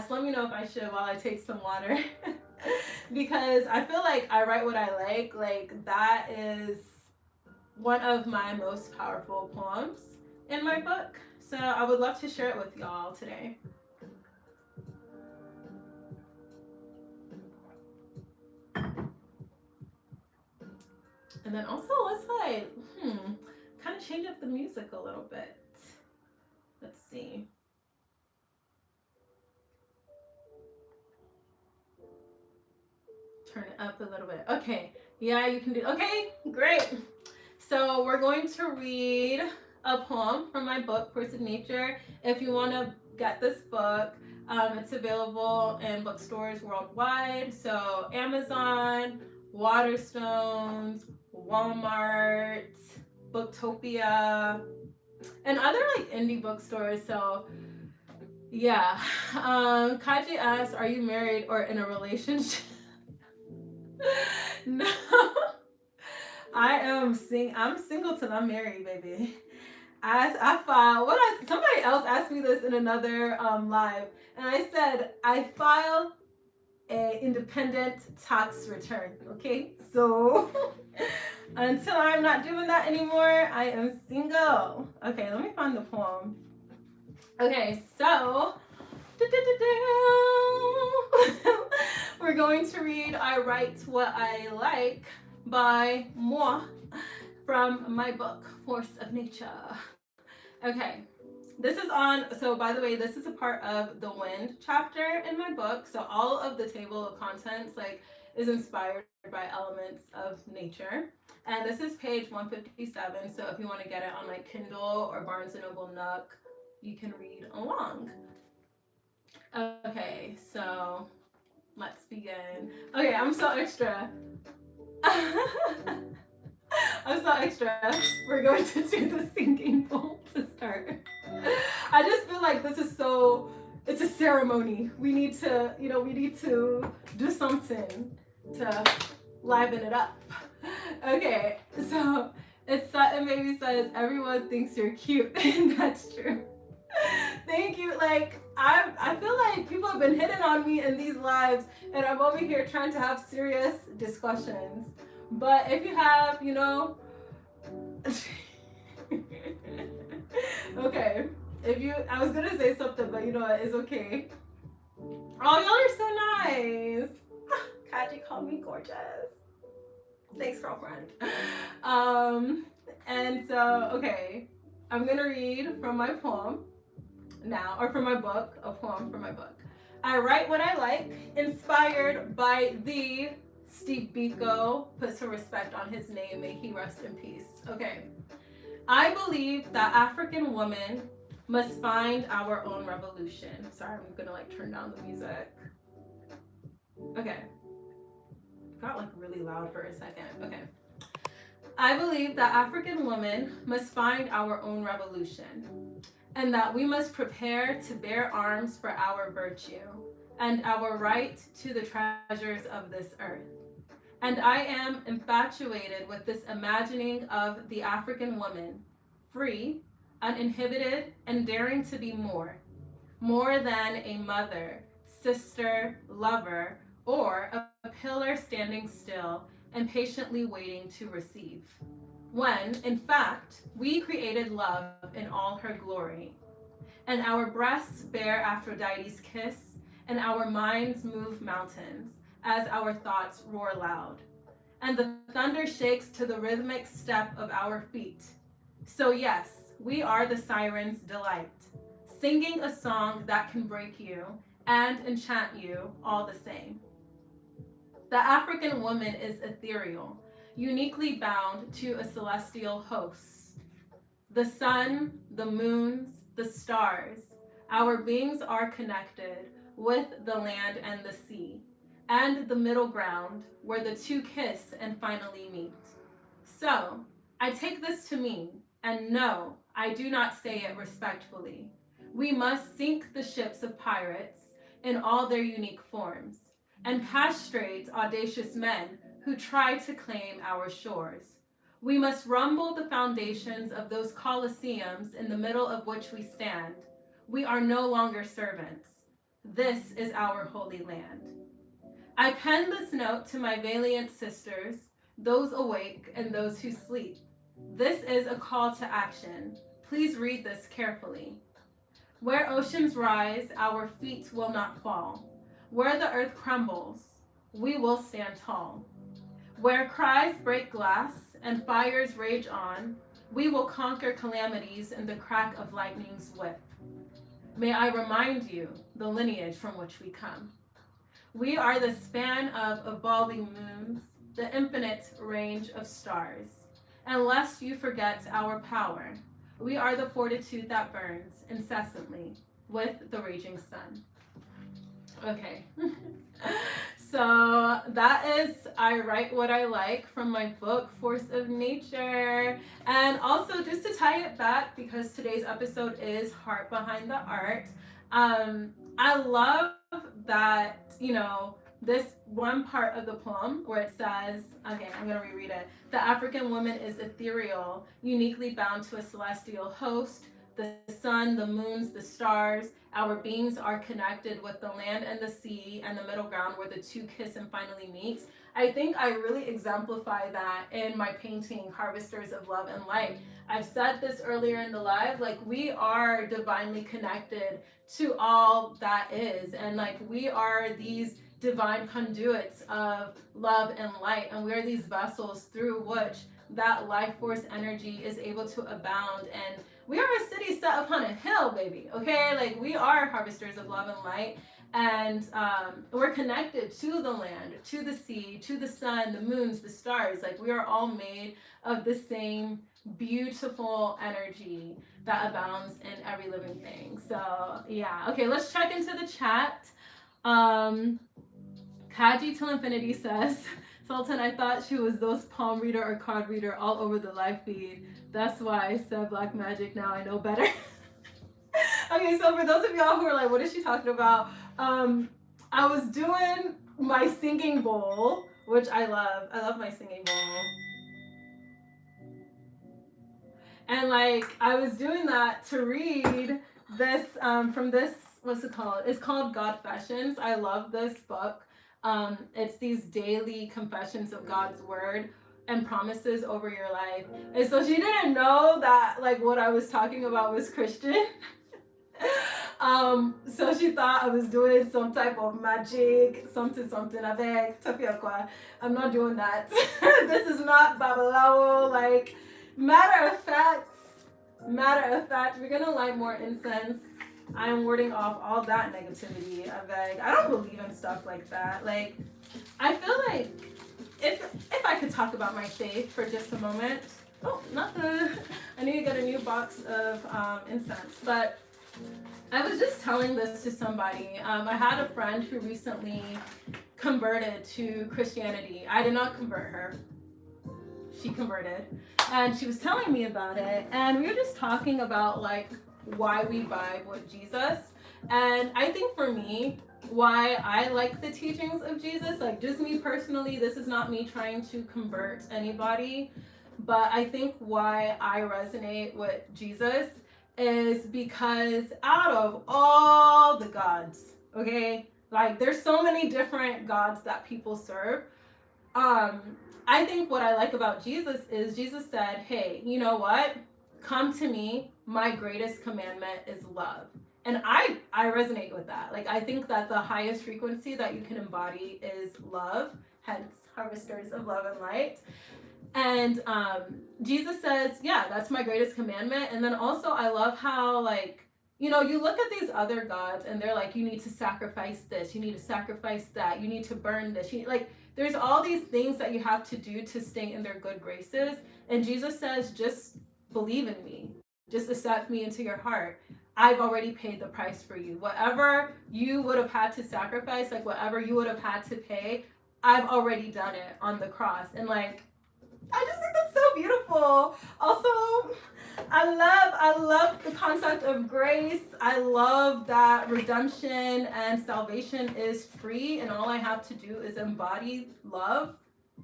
Let me know if I should while I take some water. Because I feel like I write what I like. Like, that is one of my most powerful poems in my book. So I would love to share it with y'all today. And then also let's like, kind of change up the music a little bit. Let's see. Turn it up a little bit. Okay, yeah, you can do, okay, great. So we're going to read a poem from my book, Force of Nature. If you want to get this book, it's available in bookstores worldwide. So Amazon, Waterstones, Walmart, Booktopia, and other like indie bookstores. So yeah. Kaji asks, are you married or in a relationship? No. I'm single till I'm married, baby. I filed somebody else asked me this in another live, and I said I filed a independent tax return. Okay, so until I'm not doing that anymore, I am single. Okay, let me find the poem. Okay, so we're going to read I Write What I Like by Moi from my book, Force of Nature. Okay, this is on, so by the way, this is a part of the wind chapter in my book. So all of the table of contents like is inspired by elements of nature. And this is page 157. So if you want to get it on like Kindle or Barnes & Noble Nook, you can read along. Okay, so let's begin. Okay, I'm so extra. I'm so extra. We're going to do the singing bowl to start. I just feel like this is so, it's a ceremony. We need to, we need to do something to liven it up. Okay, so it's Satin Baby says, everyone thinks you're cute, and that's true. Thank you. Like, I feel like people have been hitting on me in these lives, and I'm over here trying to have serious discussions. But if you have, okay. I was gonna say something, but you know what? It's okay. Oh, y'all are so nice. Kaji called me gorgeous. Thanks, girlfriend. And so, okay, I'm gonna read from my poem now, or from my book, a poem from my book. I Write What I Like, inspired by the Steve Biko. Put some respect on his name, may he rest in peace. Okay. I believe that African women must find our own revolution. Sorry, I'm gonna like turn down the music. Okay. Got like really loud for a second. Okay. I believe that African women must find our own revolution, and that we must prepare to bear arms for our virtue and our right to the treasures of this earth. And I am infatuated with this imagining of the African woman, free, uninhibited, and daring to be more than a mother, sister, lover, or a pillar standing still and patiently waiting to receive. When, in fact, we created love in all her glory, and our breasts bear Aphrodite's kiss, and our minds move mountains as our thoughts roar loud, and the thunder shakes to the rhythmic step of our feet. So, yes, we are the siren's delight, singing a song that can break you and enchant you all the same. The African woman is ethereal, uniquely bound to a celestial host. The sun, the moons, the stars, our beings are connected with the land and the sea, and the middle ground where the two kiss and finally meet. So, I take this to mean, and no, I do not say it respectfully, we must sink the ships of pirates in all their unique forms, and castrate audacious men who try to claim our shores. We must rumble the foundations of those colosseums in the middle of which we stand. We are no longer servants. This is our holy land. I pen this note to my valiant sisters, those awake and those who sleep. This is a call to action. Please read this carefully. Where oceans rise, our feet will not fall. Where the earth crumbles, we will stand tall. Where cries break glass and fires rage on, we will conquer calamities in the crack of lightning's whip. May I remind you the lineage from which we come. We are the span of evolving moons, the infinite range of stars. And lest you forget our power, we are the fortitude that burns incessantly with the raging sun. Okay. So that is I Write What I Like from my book, Force of Nature. And also just to tie it back, because today's episode is Heart Behind the Art, I love that, this one part of the poem where it says, okay, I'm going to reread it. The African woman is ethereal, uniquely bound to a celestial host. The sun, the moons, the stars, our beings are connected with the land and the sea and the middle ground where the two kiss and finally meet. I think I really exemplify that in my painting, Harvesters of Love and Light. I've said this earlier in the live, like we are divinely connected to all that is. And like we are these divine conduits of love and light. And we are these vessels through which that life force energy is able to abound. And we are a city set upon a hill, baby, okay? Like we are harvesters of love and light, and we're connected to the land, to the sea, to the sun, the moons, the stars. Like we are all made of the same beautiful energy that abounds in every living thing. So yeah, okay, let's check into the chat. Kaji Till Infinity says, Sultan, I thought she was those palm reader or card reader all over the live feed. That's why I said black magic. Now I know better. Okay, so for those of y'all who are like, what is she talking about? I was doing my singing bowl, which I love. I love my singing bowl. And like, I was doing that to read this from this, what's it called? It's called Godfessions. I love this book. It's these daily confessions of God's word and promises over your life. And so she didn't know that like what I was talking about was Christian. So she thought I was doing some type of magic, something avec tapia quoi. I'm not doing that. This is not babalawo. Like matter of fact, we're gonna light more incense. I am warding off all that negativity. I don't believe in stuff like that. Like, I feel like if I could talk about my faith for just a moment. Oh, I need to get a new box of incense. But I was just telling this to somebody. I had a friend who recently converted to Christianity. I did not convert her. She converted. And she was telling me about it. And we were just talking about like why we vibe with Jesus. And I think for me, why I like the teachings of Jesus, like just me personally, this is not me trying to convert anybody, but I think why I resonate with Jesus is because out of all the gods, okay, like there's so many different gods that people serve. I think what I like about Jesus is Jesus said, hey, you know what? Come to me. My greatest commandment is love. And I resonate with that. Like, I think that the highest frequency that you can embody is love, hence harvesters of love and light. And Jesus says, yeah, that's my greatest commandment. And then also, I love how, like, you know, you look at these other gods and they're like, you need to sacrifice this, you need to sacrifice that, you need to burn this. Like, there's all these things that you have to do to stay in their good graces. And Jesus says, just believe in me, just accept me into your heart. I've already paid the price for you. Whatever you would have had to sacrifice, like whatever you would have had to pay, I've already done it on the cross. And like, I just think that's so beautiful. Also, I love the concept of grace. I love that redemption and salvation is free, and all I have to do is embody love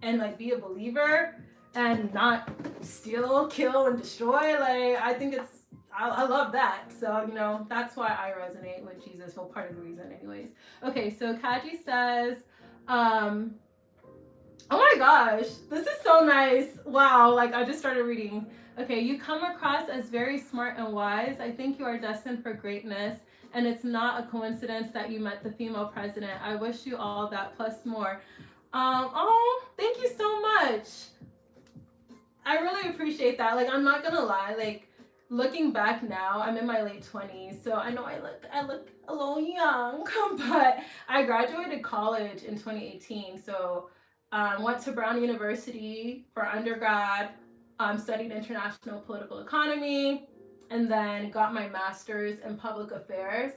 and like be a believer and not steal, kill, and destroy. Like, I think I love that. So, you know, that's why I resonate with Jesus. Well, part of the reason anyways. Okay, so Kaji says, oh my gosh, this is so nice. Wow, like I just started reading. Okay, you come across as very smart and wise. I think you are destined for greatness, and it's not a coincidence that you met the female president. I wish you all that plus more. Oh, thank you so much. I really appreciate that. Like, I'm not gonna lie, like looking back now, I'm in my late 20s, so I know I look a little young, but I graduated college in 2018, so went to Brown University for undergrad, studied international political economy, and then got my master's in public affairs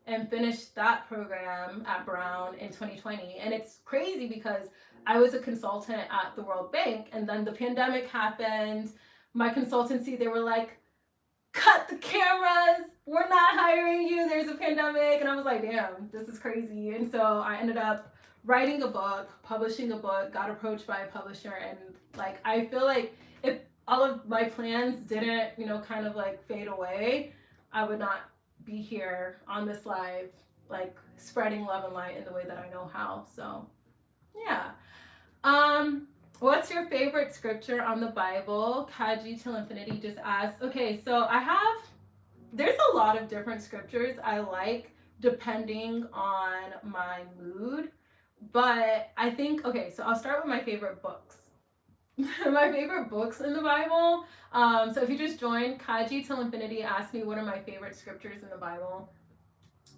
and finished that program at Brown in 2020. And it's crazy because I was a consultant at the World Bank, and then the pandemic happened. My consultancy, they were like, cut the cameras, we're not hiring you, there's a pandemic. And I was like, damn, this is crazy. And so I ended up writing a book, publishing a book, got approached by a publisher, and like I feel like if all of my plans didn't, you know, kind of like fade away, I would not be here on this live, like spreading love and light in the way that I know how. So yeah. What's your favorite scripture on the Bible? Kaji Till Infinity just asked. Okay, so there's a lot of different scriptures I like depending on my mood. But I think, okay, so I'll start with my favorite books. My favorite books in the Bible. So if you just joined, Kaji Till Infinity asked me what are my favorite scriptures in the Bible.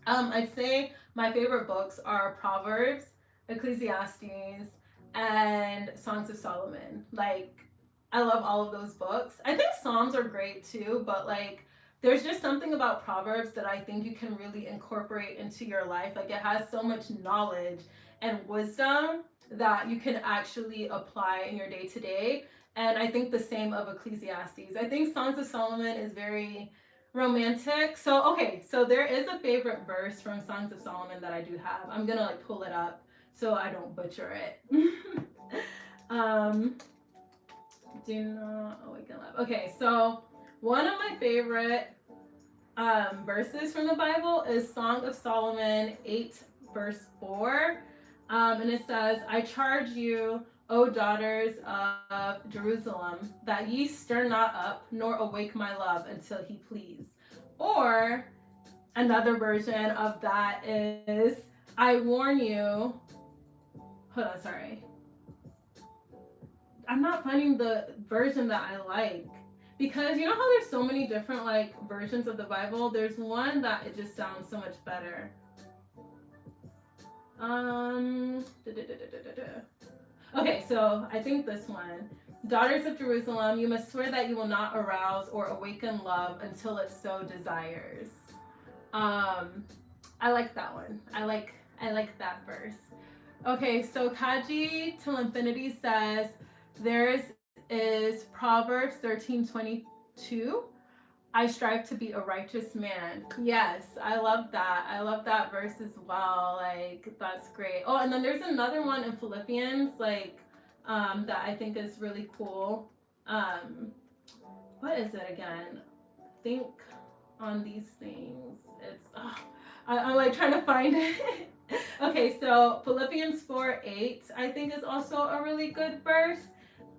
I'd say my favorite books are Proverbs, Ecclesiastes, and Songs of Solomon. Like, I love all of those books. I think Psalms are great too, but like, there's just something about Proverbs that I think you can really incorporate into your life. Like, it has so much knowledge and wisdom that you can actually apply in your day to day. And I think the same of Ecclesiastes. I think Songs of Solomon is very romantic. So, okay, so there is a favorite verse from Songs of Solomon that I do have. I'm gonna like pull it up so I don't butcher it. Do not awaken love. Okay, so one of my favorite verses from the Bible is Song of Solomon 8 verse 4. And it says, I charge you, O daughters of Jerusalem, that ye stir not up, nor awake my love until he please. Or another version of that is, I warn you, hold on, sorry. I'm not finding the version that I like. Because you know how there's so many different like versions of the Bible? There's one that it just sounds so much better. Okay, so I think this one. Daughters of Jerusalem, you must swear that you will not arouse or awaken love until it so desires. I like that one. I like that verse. Okay, so Kaji Till Infinity says theirs is Proverbs 13:22. I strive to be a righteous man. Yes, I love that. I love that verse as well. Like, that's great. Oh, and then there's another one in Philippians, like, that I think is really cool. What is it again? I think on these things. It's I'm like trying to find it. Okay, so Philippians 4:8 I think is also a really good verse.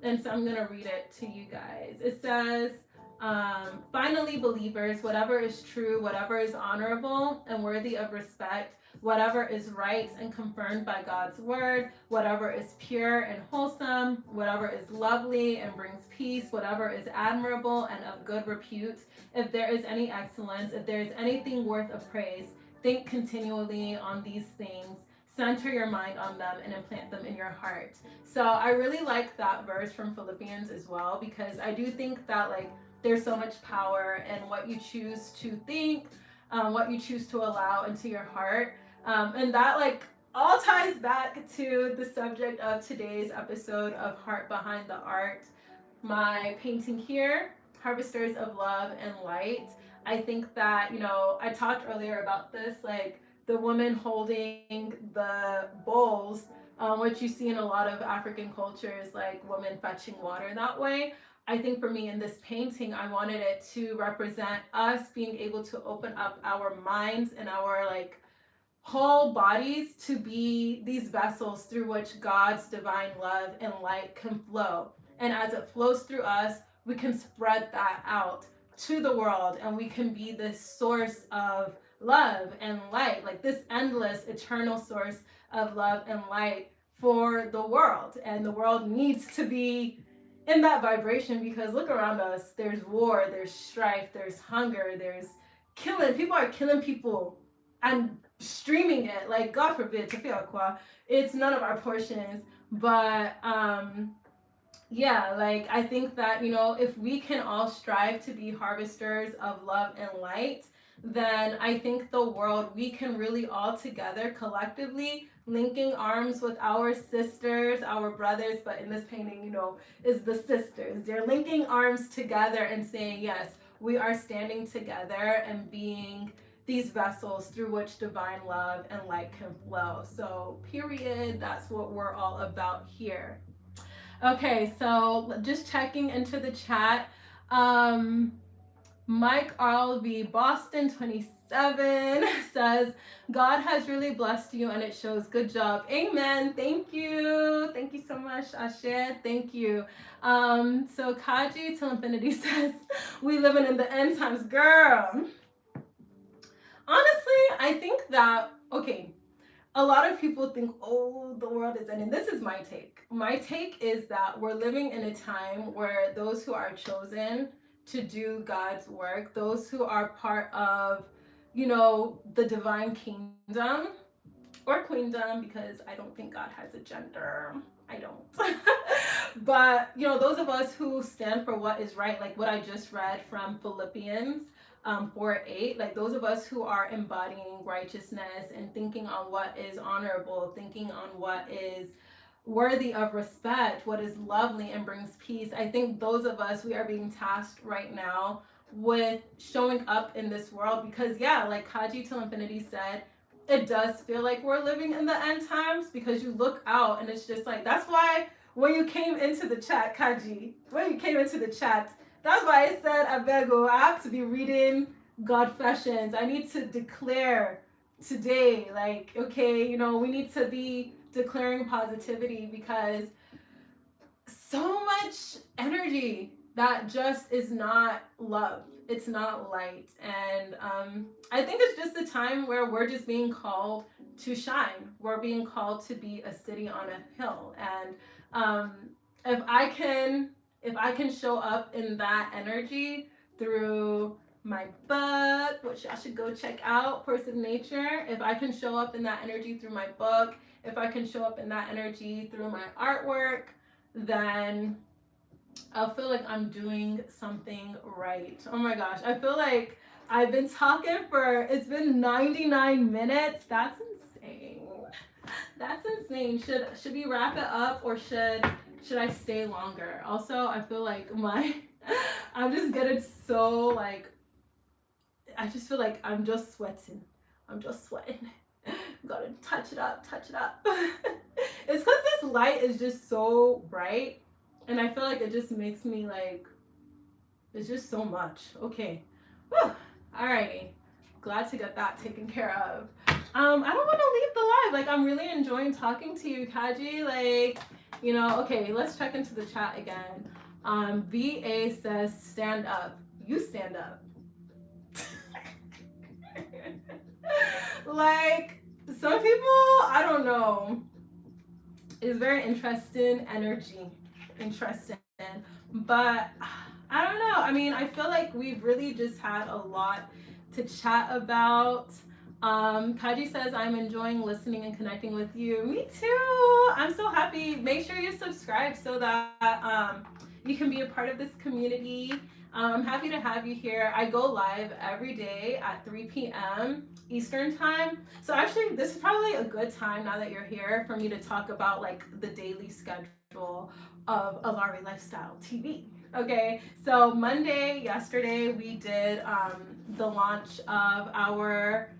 And so I'm going to read it to you guys. It says, finally, believers, whatever is true, whatever is honorable and worthy of respect, whatever is right and confirmed by God's word, whatever is pure and wholesome, whatever is lovely and brings peace, whatever is admirable and of good repute, if there is any excellence, if there is anything worth of praise, think continually on these things. Center your mind on them and implant them in your heart. So I really like that verse from Philippians as well, because I do think that like there's so much power in what you choose to think, what you choose to allow into your heart. And that like all ties back to the subject of today's episode of Heart Behind the Art. My painting here, Harvesters of Love and Light. I think that, you know, I talked earlier about this, like the woman holding the bowls, which you see in a lot of African cultures, like women fetching water that way. I think for me in this painting, I wanted it to represent us being able to open up our minds and our like whole bodies to be these vessels through which God's divine love and light can flow. And as it flows through us, we can spread that out to the world, and we can be this source of love and light, like this endless, eternal source of love and light for the world. And the world needs to be in that vibration, because look around us, there's war, there's strife, there's hunger, there's killing. People are killing people and streaming it, like God forbid, it's none of our portions. But yeah, like I think that, you know, if we can all strive to be harvesters of love and light, then I think the world, we can really all together collectively linking arms with our sisters, our brothers, but in this painting, you know, is the sisters. They're linking arms together and saying, yes, we are standing together and being these vessels through which divine love and light can flow. So period, that's what we're all about here. Okay, so just checking into the chat. Mike RLV Boston 27 says, God has really blessed you and it shows. Good job. Amen. Thank you. Thank you so much, Asher. Thank you. So Kaji Till Infinity says, we living in the end times, girl. Honestly, I think that, okay, a lot of people think, oh, the world is ending. This is my take. My take is that we're living in a time where those who are chosen to do God's work, those who are part of, you know, the divine kingdom or queendom, because I don't think God has a gender. I don't. But, you know, those of us who stand for what is right, like what I just read from Philippians 4:8, like those of us who are embodying righteousness and thinking on what is honorable, thinking on what is worthy of respect, what is lovely and brings peace. I think those of us, we are being tasked right now with showing up in this world, because yeah, like Kaji Till Infinity said, it does feel like we're living in the end times, because you look out and it's just like, that's why when you came into the chat, Kaji, when you came into the chat, that's why I said, Abego, I have to be reading Godfessions. I need to declare today, like, okay, you know, we need to be declaring positivity, because so much energy that just is not love. It's not light. And I think it's just a time where we're just being called to shine. We're being called to be a city on a hill. And if I can show up in that energy through my book, which y'all should go check out, Force of Nature. If I can show up in that energy through my book, if I can show up in that energy through my artwork, then I'll feel like I'm doing something right. Oh my gosh, I feel like I've been talking it's been 99 minutes. That's insane. That's insane. Should we wrap it up, or should I stay longer? Also, I feel like I'm just getting so like, I just feel like I'm just sweating. I'm just sweating. Gotta touch it up. It's because this light is just so bright, and I feel like it just makes me like, it's just so much. Okay. Whew. Alrighty. Glad to get that taken care of. I don't want to leave the live. Like, I'm really enjoying talking to you, Kaji. Like, okay, let's check into the chat again. VA says, stand up. You stand up. Like, some people, I don't know, is very interesting energy. Interesting. But I don't know. I mean, I feel like we've really just had a lot to chat about. Kaji says, I'm enjoying listening and connecting with you. Me too. I'm so happy. Make sure you subscribe so that you can be a part of this community. I'm happy to have you here. I go live every day at 3 p.m. Eastern time. So actually, this is probably a good time now that you're here for me to talk about like the daily schedule of Alaere Lifestyle TV. Okay, so Monday, yesterday, we did the launch of our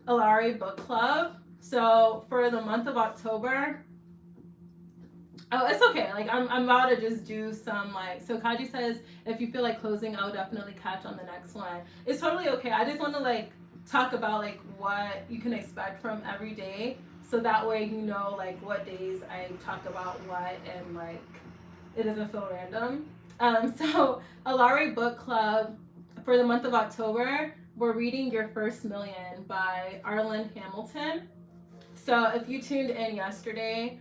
Alaere Book Club. So for the month of October, oh, it's okay. Like I'm about to just do some like. So Kaji says if you feel like closing, I'll definitely catch on the next one. It's totally okay. I just want to like talk about like what you can expect from every day, so that way you know like what days I talk about what and like it doesn't feel random. So Alaere Book Club for the month of October, we're reading Your First Million by Arlen Hamilton. So if you tuned in yesterday,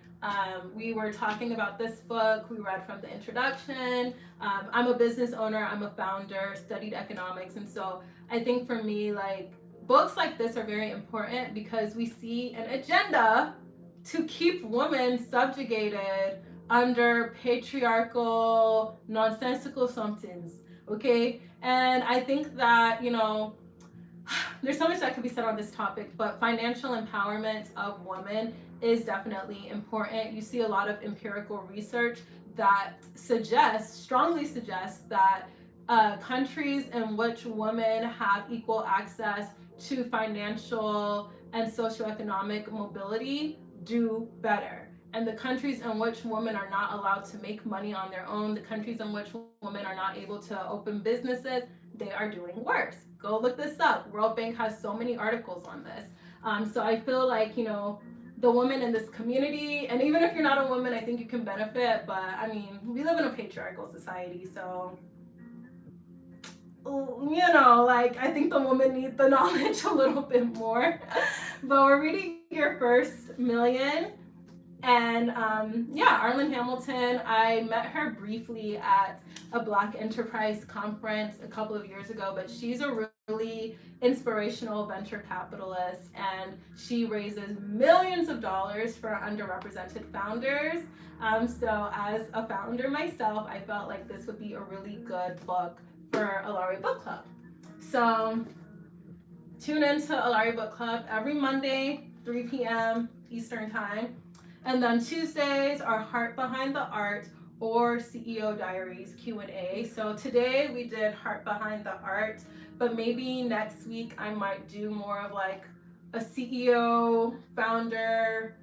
we were talking about this book. We read from the introduction. I'm a business owner. I'm a founder, studied economics. And so I think for me, like books like this are very important because we see an agenda to keep women subjugated under patriarchal, nonsensical somethings. Okay. And I think that, there's so much that could be said on this topic, but financial empowerment of women is definitely important. You see a lot of empirical research that strongly suggests that countries in which women have equal access to financial and socioeconomic mobility do better. And the countries in which women are not allowed to make money on their own, the countries in which women are not able to open businesses, they are doing worse. Go look this up. World Bank has so many articles on this. So I feel like, the woman in this community, and even if you're not a woman, I think you can benefit. But I mean, we live in a patriarchal society, so like I think the woman needs the knowledge a little bit more. But we're reading Your First Million. And Arlen Hamilton, I met her briefly at a Black Enterprise conference a couple of years ago, but she's a really inspirational venture capitalist and she raises millions of dollars for underrepresented founders. So as a founder myself, I felt like this would be a really good book for Alaere Book Club. So tune into Alaere Book Club every Monday, 3 p.m. Eastern Time. And then Tuesdays are Heart Behind the Art or CEO Diaries Q&A. So today we did Heart Behind the Art, but maybe next week I might do more of like a CEO, founder,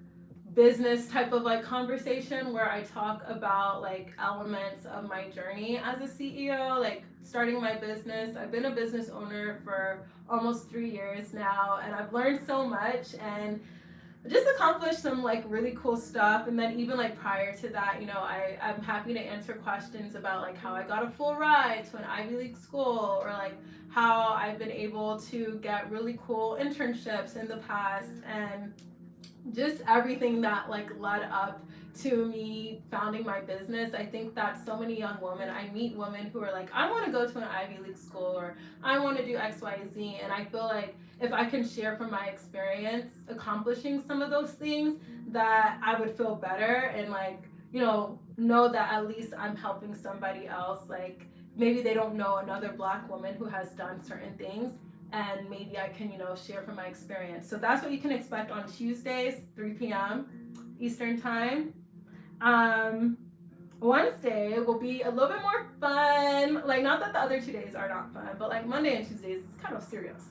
business type of like conversation where I talk about like elements of my journey as a CEO, like starting my business. I've been a business owner for almost 3 years now, and I've learned so much and just accomplished some like really cool stuff. And then even like prior to that, I'm happy to answer questions about like how I got a full ride to an Ivy League school, or like how I've been able to get really cool internships in the past, and just everything that like led up to me founding my business. I think that so many young women, I meet women who are like, I want to go to an Ivy League school, or I want to do XYZ, and I feel like if I can share from my experience accomplishing some of those things, that I would feel better and like, know that at least I'm helping somebody else. Like maybe they don't know another Black woman who has done certain things, and maybe I can, share from my experience. So that's what you can expect on Tuesdays, 3 p.m. Eastern Time. Wednesday will be a little bit more fun. Like, not that the other 2 days are not fun, but like Monday and Tuesdays is kind of serious.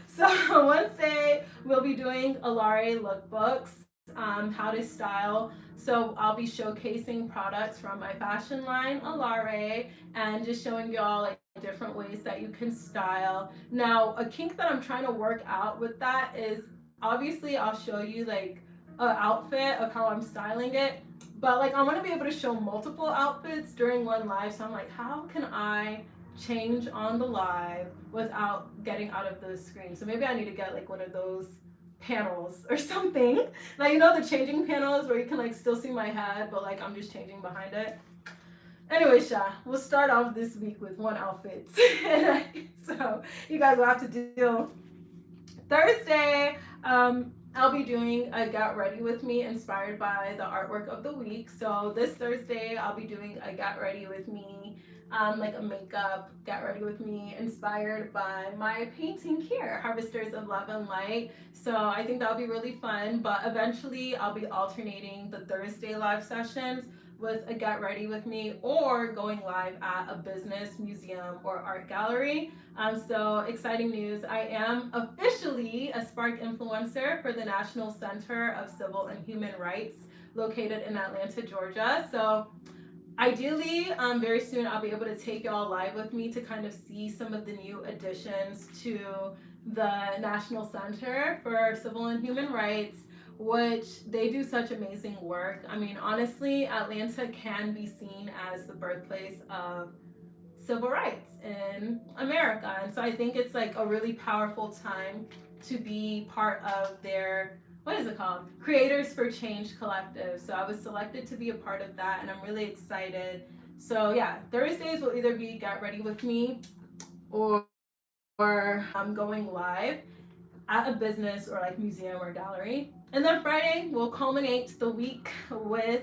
So Wednesday, we'll be doing Alaere lookbooks, how to style. So I'll be showcasing products from my fashion line, Alaere, and just showing y'all like different ways that you can style. Now, a kink that I'm trying to work out with that is, obviously I'll show you like an outfit of how I'm styling it, but like I want to be able to show multiple outfits during one live. So I'm like, how can I change on the live without getting out of the screen? So maybe I need to get like one of those panels or something, like, you know, the changing panels where you can like still see my head, but like I'm just changing behind it. Anyway, Sha, we'll start off this week with one outfit. So you guys will have to deal. Thursday, I'll be doing a Get Ready With Me inspired by the artwork of the week. So this Thursday, I'll be doing a Get Ready With Me, like a makeup Get Ready With Me inspired by my painting here, Harvesters of Love and Light. So I think that'll be really fun, but eventually I'll be alternating the Thursday live sessions with a Get Ready With Me or going live at a business, museum, or art gallery. So exciting news. I am officially a Spark influencer for the National Center of Civil and Human Rights located in Atlanta, Georgia. So ideally, very soon I'll be able to take y'all live with me to kind of see some of the new additions to the National Center for Civil and Human Rights, which they do such amazing work. I mean, honestly, Atlanta can be seen as the birthplace of civil rights in America. And so I think it's like a really powerful time to be part of their, what is it called? Creators for Change Collective. So I was selected to be a part of that and I'm really excited. So yeah, Thursdays will either be Get Ready With Me or I'm going live at a business or like museum or gallery. And then Friday will culminate the week with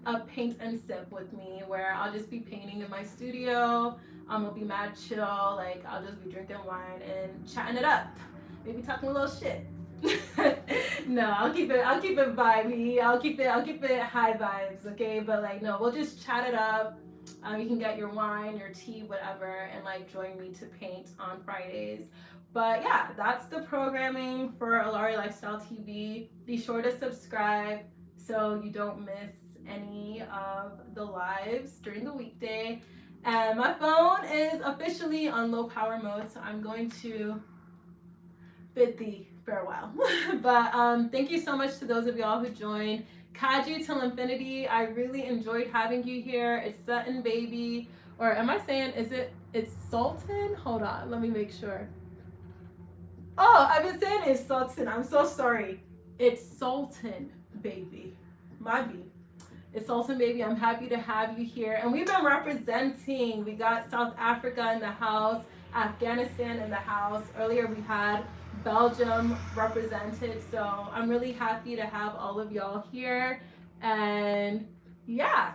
a paint and sip with me, where I'll just be painting in my studio. I'll be mad chill, like I'll just be drinking wine and chatting it up, maybe talking a little shit. No, I'll keep it vibey. I'll keep it high vibes, okay? But like, no, we'll just chat it up. You can get your wine, your tea, whatever, and like join me to paint on Fridays. But yeah, that's the programming for Alaere Lifestyle TV. Be sure to subscribe so you don't miss any of the lives during the weekday. And my phone is officially on low power mode, so I'm going to bid thee farewell. But thank you so much to those of y'all who joined. Kaji till infinity. I really enjoyed having you here. It's Sutton baby, or am I saying it's Sultan? Hold on, let me make sure. Oh, I've been saying it's Sultan. I'm so sorry. It's Sultan baby. My B. It's Sultan baby. I'm happy to have you here. And we've been representing. We got South Africa in the house, Afghanistan in the house. Earlier we had Belgium represented. So I'm really happy to have all of y'all here. And yeah,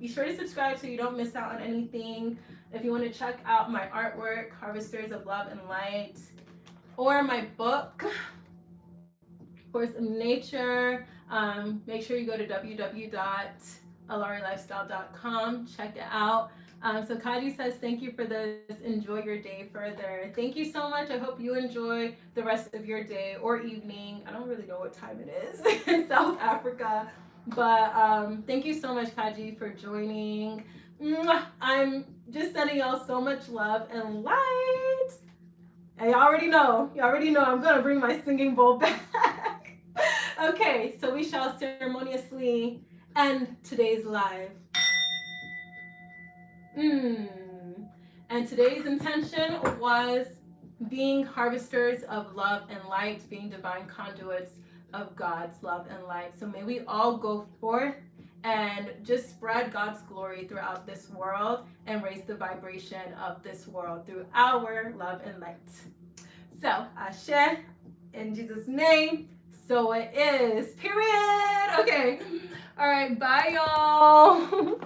be sure to subscribe so you don't miss out on anything. If you want to check out my artwork, Harvesters of Love and Light, or my book, Course of Nature, make sure you go to www.alaerelifestyle.com, check it out. So Kaji says, thank you for this, enjoy your day further. Thank you so much. I hope you enjoy the rest of your day or evening. I don't really know what time it is in South Africa, but thank you so much, Kaji, for joining. I'm just sending y'all so much love and light. And y'all already know I'm gonna bring my singing bowl back. Okay, so we shall ceremoniously end today's live. And today's intention was being harvesters of love and light, being divine conduits of God's love and light. So may we all go forth and just spread God's glory throughout this world and raise the vibration of this world through our love and light. So, Ashe, in Jesus' name, so it is, period. Okay, all right, bye y'all.